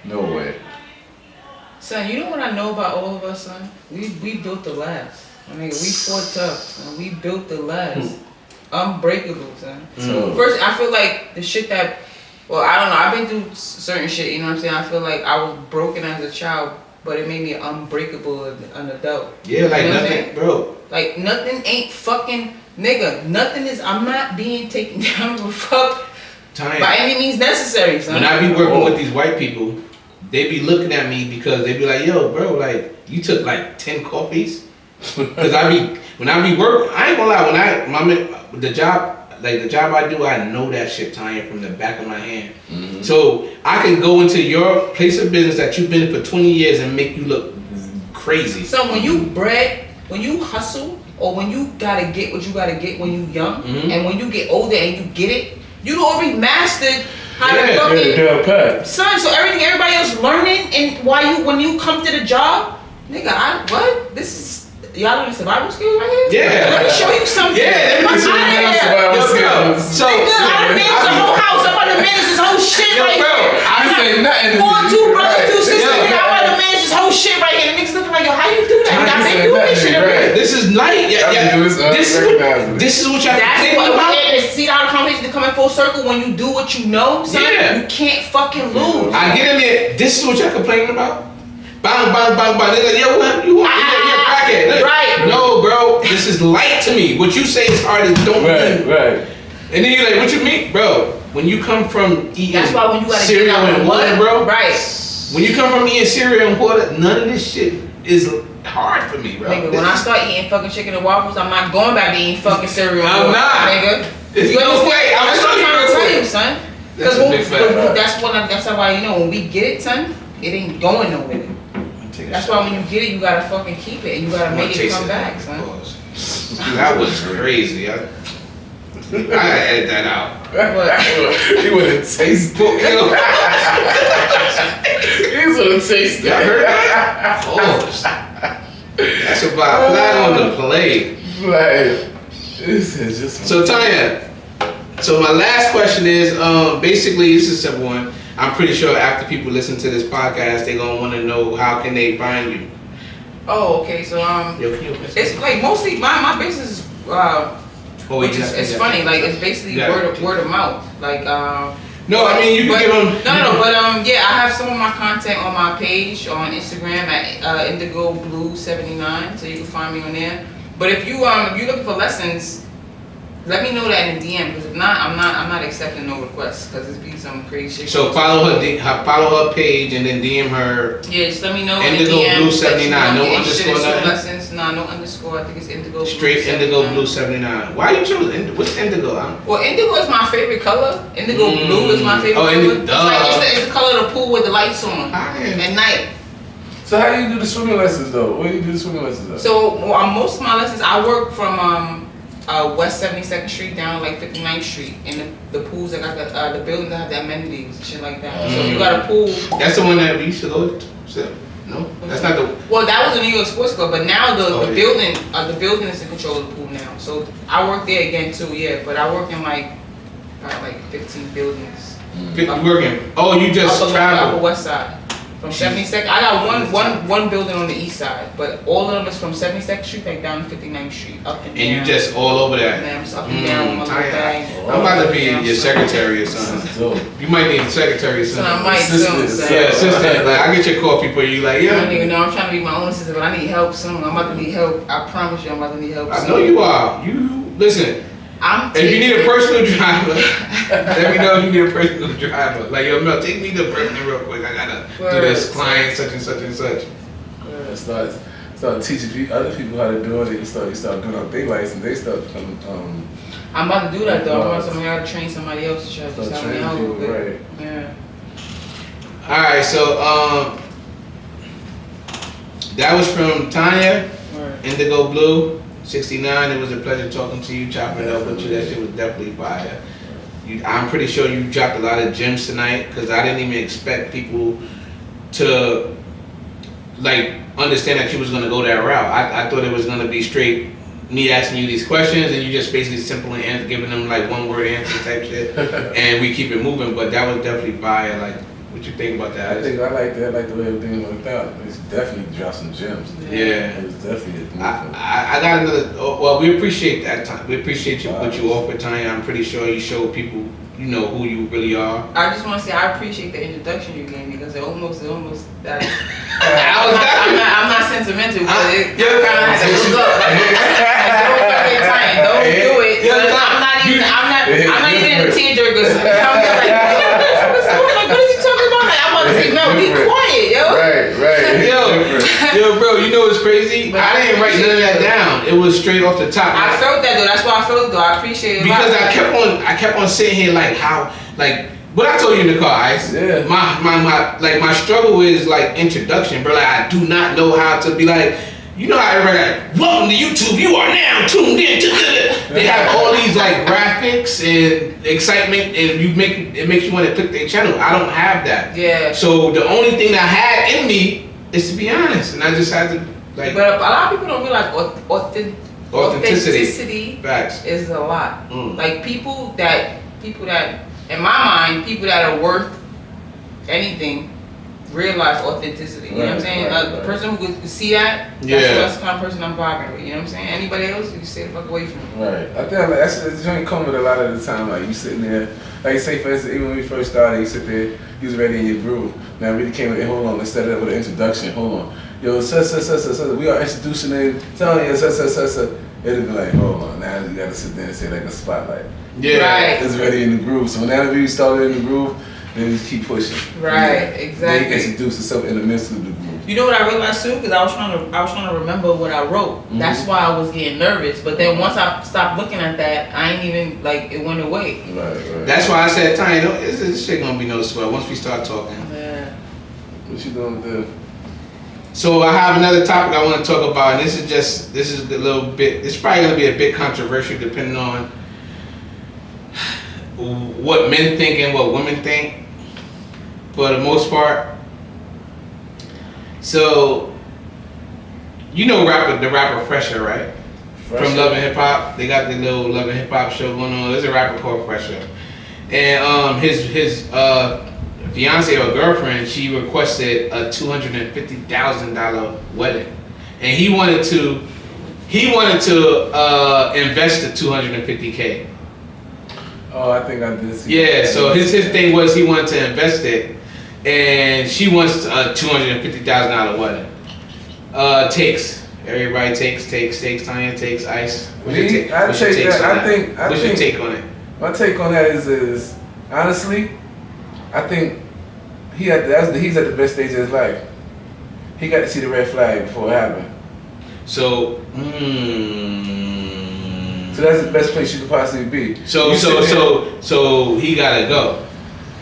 No way. Son, you know what I know about all of us, son? We built the last. I mean, we fought tough, son. We built the last. Unbreakable, son. So, First, I feel like the shit that, well, I don't know. I've been through certain shit, you know what I'm saying? I feel like I was broken as a child, but it made me unbreakable as an adult. Yeah, like You know what I'm nothing, saying? bro. Like, nothing ain't fucking, nigga. Nothing is, I'm not being taken down to fuck Tanya. by any means necessary, son. When I be working with these white people, they be looking at me because they be like, yo, bro, like, you took like 10 coffees? Cause when I be working, I ain't gonna lie, the job I do, I know that shit, Tanya, from the back of my hand. mm-hmm. So I can go into your place of business that you've been in for 20 years and make you look crazy. So when you hustle, or when you gotta get what you gotta get when you young, Mhm. and when you get older and you get it, you already mastered how to Yeah, fucking down pat. son. So everybody else learning, and when you come to the job, nigga, this is. Y'all learning survival skills right here? Yeah. Let me show you something. Yeah, let me show you Out of here. survival Yo, bro, skills. so Nigga, I done managed the whole house. I'm about to manage this whole shit Yo, right bro, here. I say nothing. to Two me. brothers, Right. two sisters. Yo, Nigga, I'm about to manage this whole shit right here. The niggas looking like, yo, how you do that? Nigga, I've been said doing this shit nothing, already. right. this is light. Yeah, I yeah. can do this unrecognizably. This is what y'all That's complaining what about. see how the conversation coming full circle when you do what you know, son. Yeah. You can't fucking lose. I get in there. This is what y'all complaining about. Bang, bang, bang, bang. They're like, yo, what you want? You're a crackhead. Right. No, bro. This is light to me. What you say is hard as don't Right, mean. right. And then you're like, what you mean, bro? When you come from eating That's why when you gotta cereal get out and the water, mud, bro. right? When you come from eating cereal and water, none of this shit is hard for me, bro. Nigga, when I start eating fucking chicken and waffles, I'm not going back to eating fucking cereal. I'm not. nigga. There's You no understand? way. I'm That's what I'm trying to tell you, son. That's a big fact. That's why you know when we get it, son, it ain't going nowhere. That's why when you get it, you gotta fucking keep it and you gotta make it come back, son. That was crazy. I gotta edit that out. But He would have tasted it. He would have tasted Y'all heard it. that? Oh, that's about flat on the plate. Like, this is just. So Tanya, so my last question is, basically this is a simple one. I'm pretty sure after people listen to this podcast, they're gonna want to know how can they find you. oh, okay, so it's like mostly my business is which is it's funny, like it's basically Yeah. word of mouth, like No, I mean you can give them. but yeah, I have some of my content on my page on Instagram at Indigo Blue 79, so you can find me on there. But if you're looking for lessons, Let me know that in the DM, because if not, I'm not accepting no requests, because it's be some crazy shit. So follow her page and then DM her. Yeah, just let me know. Indigo in the DM, Blue 79, no underscore nothing. Lessons, no underscore. I think it's Indigo. Straight Blue Indigo Blue 79. Why you choose what's Indigo? Well, Indigo is my favorite color. Indigo Blue is my favorite color. It's the color of the pool with the lights on at night. So how do you do the swimming lessons though? Where do you do the swimming lessons though? So most of my lessons, I work from West 72nd Street down like 59th Street, and the pools that got the buildings that have the amenities and shit like that. So if you got a pool. That's the one that we used to go to. So, no, that's not the. Well, that was the New York Sports Club, but now the building is in control of the pool now. So I work there again too, yeah. But I work in like 15 buildings. 50 working. Oh, you just travel. Upper West Side. From 72nd, I got one building on the east side, but all of them is from 72nd Street like down to 59th Street, up and down. And you just all over that. Man, I'm just up and down with my little bag. I'm about to be your secretary or something. You might need a secretary or So something. I might soon. Yeah, assistant. Like I get your coffee for you. Like I yeah. don't even know. I'm trying to be my own assistant, but I need help soon. I'm about to need help. I promise you, I'm about to need help. I know you are. You listen. If you need a personal driver, let me know if you need a personal driver. Like, yo, Mel, take me to Brooklyn real quick. I gotta do this client, such and such and such. Start teaching other people how to do it. You start doing out their license. They start becoming. I'm about to do that though. I'm about to train somebody else to try to help me out with it. Right. Yeah. All right, so that was from Tanya, Indigo Blue. 69, it was a pleasure talking to you, chopping it up with you. That shit was definitely fire. I'm pretty sure you dropped a lot of gems tonight, because I didn't even expect people to like understand that you was gonna go that route. I thought it was gonna be straight me asking you these questions and you just basically simply giving them like one word answer type shit, and we keep it moving. But that was definitely fire. Like, what you think about that? I like that. I like the way everything worked out. It's definitely dropped some gems. Yeah. It was definitely I got another. Well, we appreciate that time. We appreciate you what you offered, Tanya. I'm pretty sure you showed people, you know, who you really are. I just want to say I appreciate the introduction you gave me, because it almost that. I'm not sentimental, but it kind of had to look up. Like, don't do it. I'm not even in a tearjerker. I'm just like, what is he talking about? Like, I'm about to say, no, be quiet, yo. Right. Yo, bro, you know what's crazy? I didn't write none of that down. It was straight off the top. I felt that though. That's why I felt though. I appreciate it. Because I kept on sitting here like how, like, what I told you in the car, Ice. Yeah. My struggle is like introduction, bro. Like, I do not know how to be like, you know how everybody like, welcome to YouTube, you are now tuned in to they have all these like graphics and excitement, and it makes you want to click their channel. I don't have that. Yeah. So the only thing that I had in me is to be honest, and I just had to like. But a lot of people don't realize authenticity Facts. is a lot. Like people that, in my mind, people that are worth anything realize authenticity. You know what I'm saying? The person who could see that, that's the kind of person I'm vibing with. You know what I'm saying? Anybody else, you can stay the fuck away from me. Right. I think that's joint come with a lot of the time. Like you sitting there, like say for instance, even when we first started, you sit there, you was ready in your groove. Now really came with, hold on, let's start it with an introduction. Hold on. Yo, we are introducing it, telling you, it'll be like, hold on, now you gotta sit there and say like a spotlight. Yeah. Right. It's ready in the groove. So whenever you started in the groove, then just keep pushing. Right, exactly. Then you introduce yourself in the midst of the groove. You know what I realized too? Because I was trying to remember what I wrote. That's why I was getting nervous. But then once I stopped looking at that, I ain't even like it went away. Right. That's why I said, Tanya, this shit gonna be no sweat once we start talking. Yeah. What you doing there? So I have another topic I want to talk about, and this is a little bit. It's probably gonna be a bit controversial depending on what men think and what women think. For the most part. So, you know the rapper Fresher, right? From Love and Hip Hop. They got the little Love and Hip Hop show going on. There's a rapper called Fresher. And his fiance or girlfriend, she requested a $250,000 wedding. And he wanted to invest the $250K. Oh, I think I did see Yeah, that. so his thing was he wanted to invest it. And she wants a $250,000 wedding. Everybody takes. Tanya takes Ice. What's Me, your take? I What's your take takes that. on I What's your think take on it? my take on that is honestly, I think he's at the best stage of his life. He got to see the red flag before it happened. So, So that's the best place you could possibly be. So he gotta go.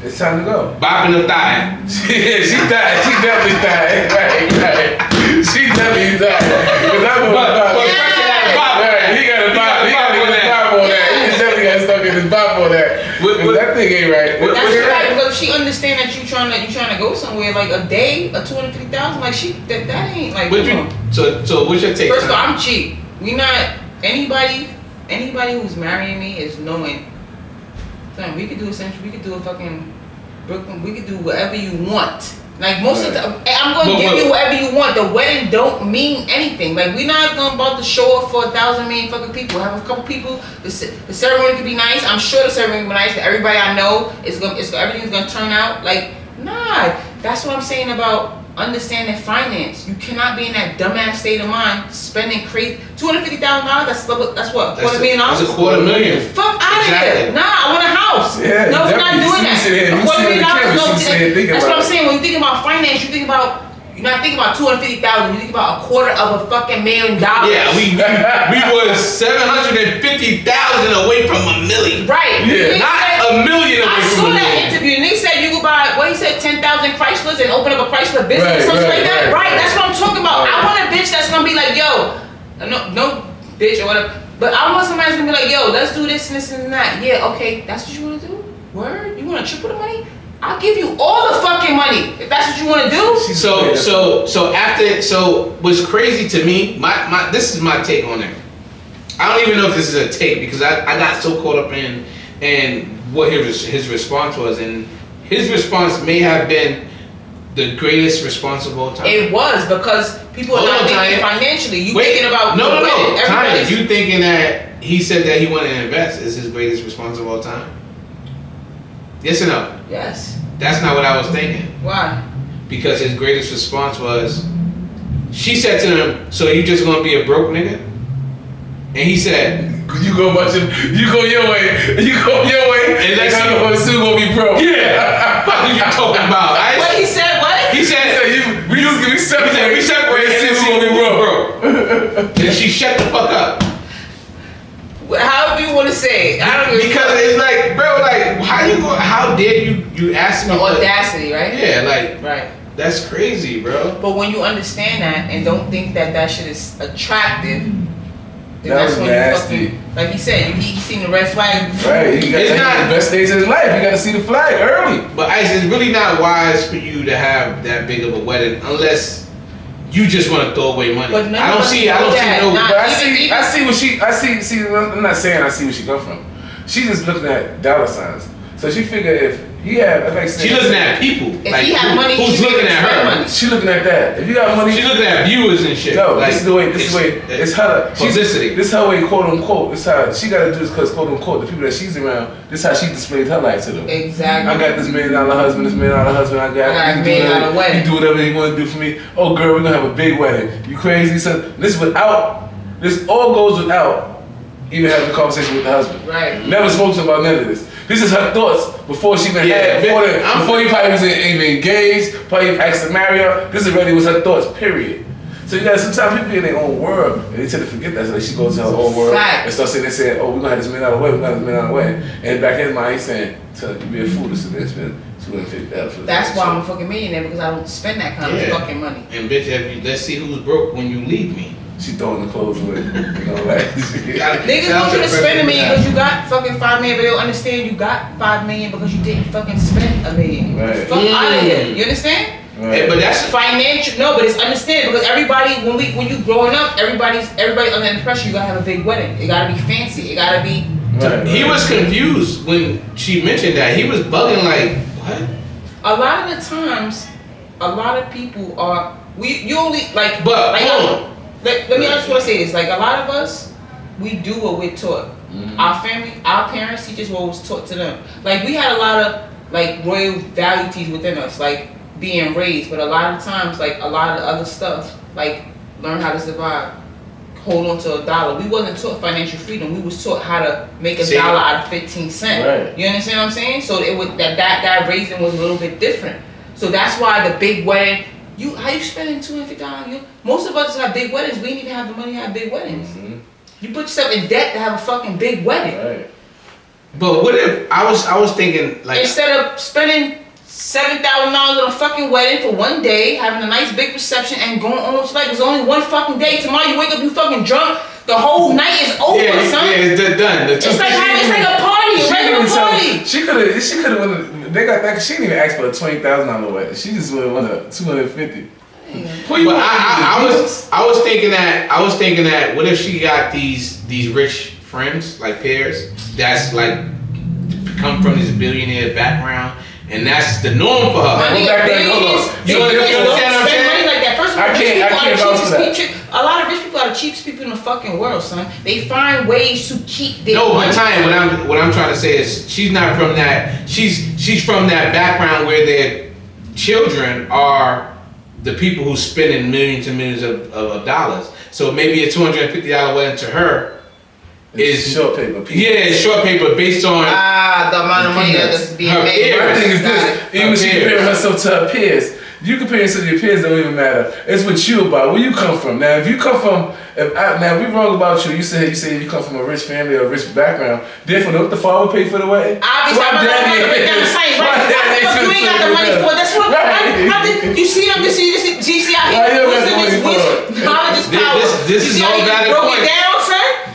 It's time to go. Bopping the thigh. She died. She definitely died. Right. She definitely died. Because I Right. He got a bop. He got to get a bop on that. He definitely got stuck in his bop on that. That thing ain't right. That's right, because she understand that you trying to go somewhere like a day, a 250,000. Like that ain't like. So what's your take? First of all, I'm cheap. We not anybody who's marrying me is knowing. Son, we could do a fucking Brooklyn. We could do whatever you want. Like most of the time, I'm gonna give you whatever you want. The wedding don't mean anything. Like we're not gonna about to show up for 1,000 million fucking people. Have a couple people. The ceremony could be nice. I'm sure the ceremony will be nice. Everybody I know everything's gonna turn out. Like nah, that's what I'm saying about understanding finance. You cannot be in that dumbass state of mind spending crazy $250,000. That's what $250,000. That's $250,000. Fuck out of here. Nah, I want a house. Yeah, no, we're not doing that. $250,000. That's what I'm saying. When you think about finance, you're not thinking about $250,000. You think about $250,000 $1 million. Yeah, we was $750,000 away from $1 million. Right. Yeah. Not $1 million away from $1 million. I saw that interview, and they said you could buy 10,000 Chryslers and open up a Chrysler business or something like that. Right. That's what I'm talking about. I want a bitch that's gonna be like, yo, no bitch or whatever. But I want somebody that's gonna be like, yo, let's do this and this and that. Yeah, okay, that's what you wanna do? Word? You wanna triple the money? I'll give you all the fucking money if that's what you want to do. So what's crazy to me, this is my take on it. I don't even know if this is a take because I got so caught up in what his response was, and his response may have been the greatest response of all time. It was because people are not thinking financially. You thinking about no. Tanya, you thinking that he said that he wanted to invest is his greatest response of all time? Yes or no? Yes. That's not what I was thinking. Why? Because his greatest response was, she said to him, so you just gonna be a broke nigga? And he said, you go your way, and let's see who's soon gonna be broke. Yeah. What are you talking about? What he said? What? He said we separate and see who's gonna be broke. And she shut the fuck up. However you want to say it. Because it's like, bro, like, how dare you ask me? The audacity, right? Yeah, like, right. That's crazy, bro. But when you understand that and don't think that shit is attractive, then that's when nasty. You fucking, like he said, he seen the red flag. Right, it's not the best days of his life. You got to see the flag early. But Ice, it's really not wise for you to have that big of a wedding unless you just want to throw away money. But I don't see no. But I'm not saying I see where she come from. She's just looking at dollar signs. So she figured if he had, like, she looking at people. If like, he had money, who's looking at her? Money. She looking at that. If you got money, she looking at viewers and shit. No, like, this is the way. It's her publicity. This is her way, quote unquote. This how she got to do this because quote unquote the people that she's around. This is how she displays her life to them. Exactly. I got this $1 million husband. This $1 million husband. I got $1 million wedding. You do whatever you want to do for me. Oh girl, we're gonna have a big wedding. You crazy? So this all goes without even having a conversation with the husband. Right. Never spoke to him about none of this. This is her thoughts before she even before he probably was even engaged, probably asked to marry her. This already was her thoughts, period. So you got sometimes people be in their own world and they tend to forget that. So like she goes to her own world and starts saying, oh, we're gonna have this $1 million wedding, we're gonna have this $1 million wedding. And back in his mind he's saying, you be a fool to spend $250,000. That's why I'm a fucking millionaire, because I don't spend that kind of fucking money. And bitch, let's see who's broke when you leave me. She throwing the clothes away. You know, like niggas want you to spend $1 million because you got fucking $5 million, but they don't understand you got $5 million because you didn't fucking spend $1 million. Right. Fuck out of here. You understand? Right. But that's financial. No, but it's understand because everybody when you growing up, everybody under the pressure. You gotta have a big wedding. It gotta be fancy. It gotta be. Right. He was confused when she mentioned that. He was bugging like, what? A lot of the times, a lot of people are you only like. But like, let me just want to say this. Like a lot of us, we do what we're taught. Mm-hmm. Our family, our parents teach us what was taught to them. Like we had a lot of like royal values within us, like being raised. But a lot of times, like a lot of other stuff, like learn how to survive. Hold on to $1. We wasn't taught financial freedom. We was taught how to make $1 out of 15 cents. Right. You understand what I'm saying? So it would that raising was a little bit different. So that's why the big wedding. How you spending $250? Most of us have big weddings. We didn't even have the money to have big weddings. Mm-hmm. You put yourself in debt to have a fucking big wedding. Right. But what if I was thinking like instead of spending $7,000 on a fucking wedding for one day, having a nice big reception and going on with your life. It's only one fucking day. Tomorrow you wake up, you fucking drunk. The whole night is over, son. Yeah, it's done. It's like a party, a regular party. She could have won. They got that. She didn't even ask for a $20,000 wedding. She just won a $250. But I was thinking that what if she got these rich friends like peers that's like come from this billionaire background. And that's the norm for her. You understand what I'm saying? Like that. First of all, I can't vouch for that. A lot of rich people are the cheapest people in the fucking world, son. They find ways to keep their money. What I'm trying to say is she's not from that. She's from that background where their children are the people who spending millions and millions of dollars. So maybe a $250 wedding to her is short paper. Yeah, it's short paper based on the amount of money that's being made. My thing is this: even she comparing herself to her peers. You compare yourself to your peers don't even matter. It's what you about. Where you come from. Now, if you come from, if we wrong about you. You say you come from a rich family or a rich background. Therefore, what the father pay for the wedding? Obviously, you ain't got the money for it. That's what. You see them. This GC out here. Knowledge is power. This is all valid point.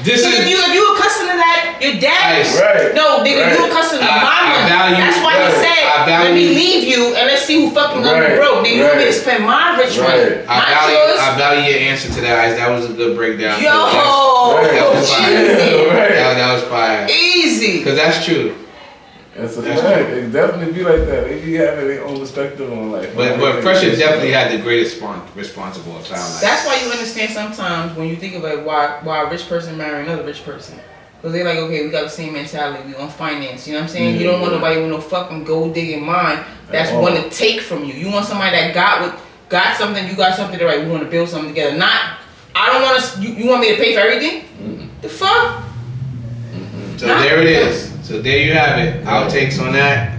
If you accustomed to that, your dad. Right. No, nigga, you accustomed to my money. That's why he said, let me leave you and let's see who fucking gonna be broke. Nigga, you want me to spend my rich money, not yours. I value your answer to that. That was a good breakdown. Yo, that was fire. Right. That was fire. Easy. Because that's true. That's a fact. It definitely be like that. They be having their own perspective on life. But Pressure definitely had the greatest responsible time. That's why you understand sometimes when you think about why a rich person marry another rich person. Because they're like, okay, we got the same mentality. We on finance. You know what I'm saying? You don't want nobody with no fucking gold digging mind that's want to take from you. You want somebody that got something, you got something, right? We want to build something together. Not, I don't want to, you want me to pay for everything? The fuck? So there it is. So there you have it. Outtakes on that.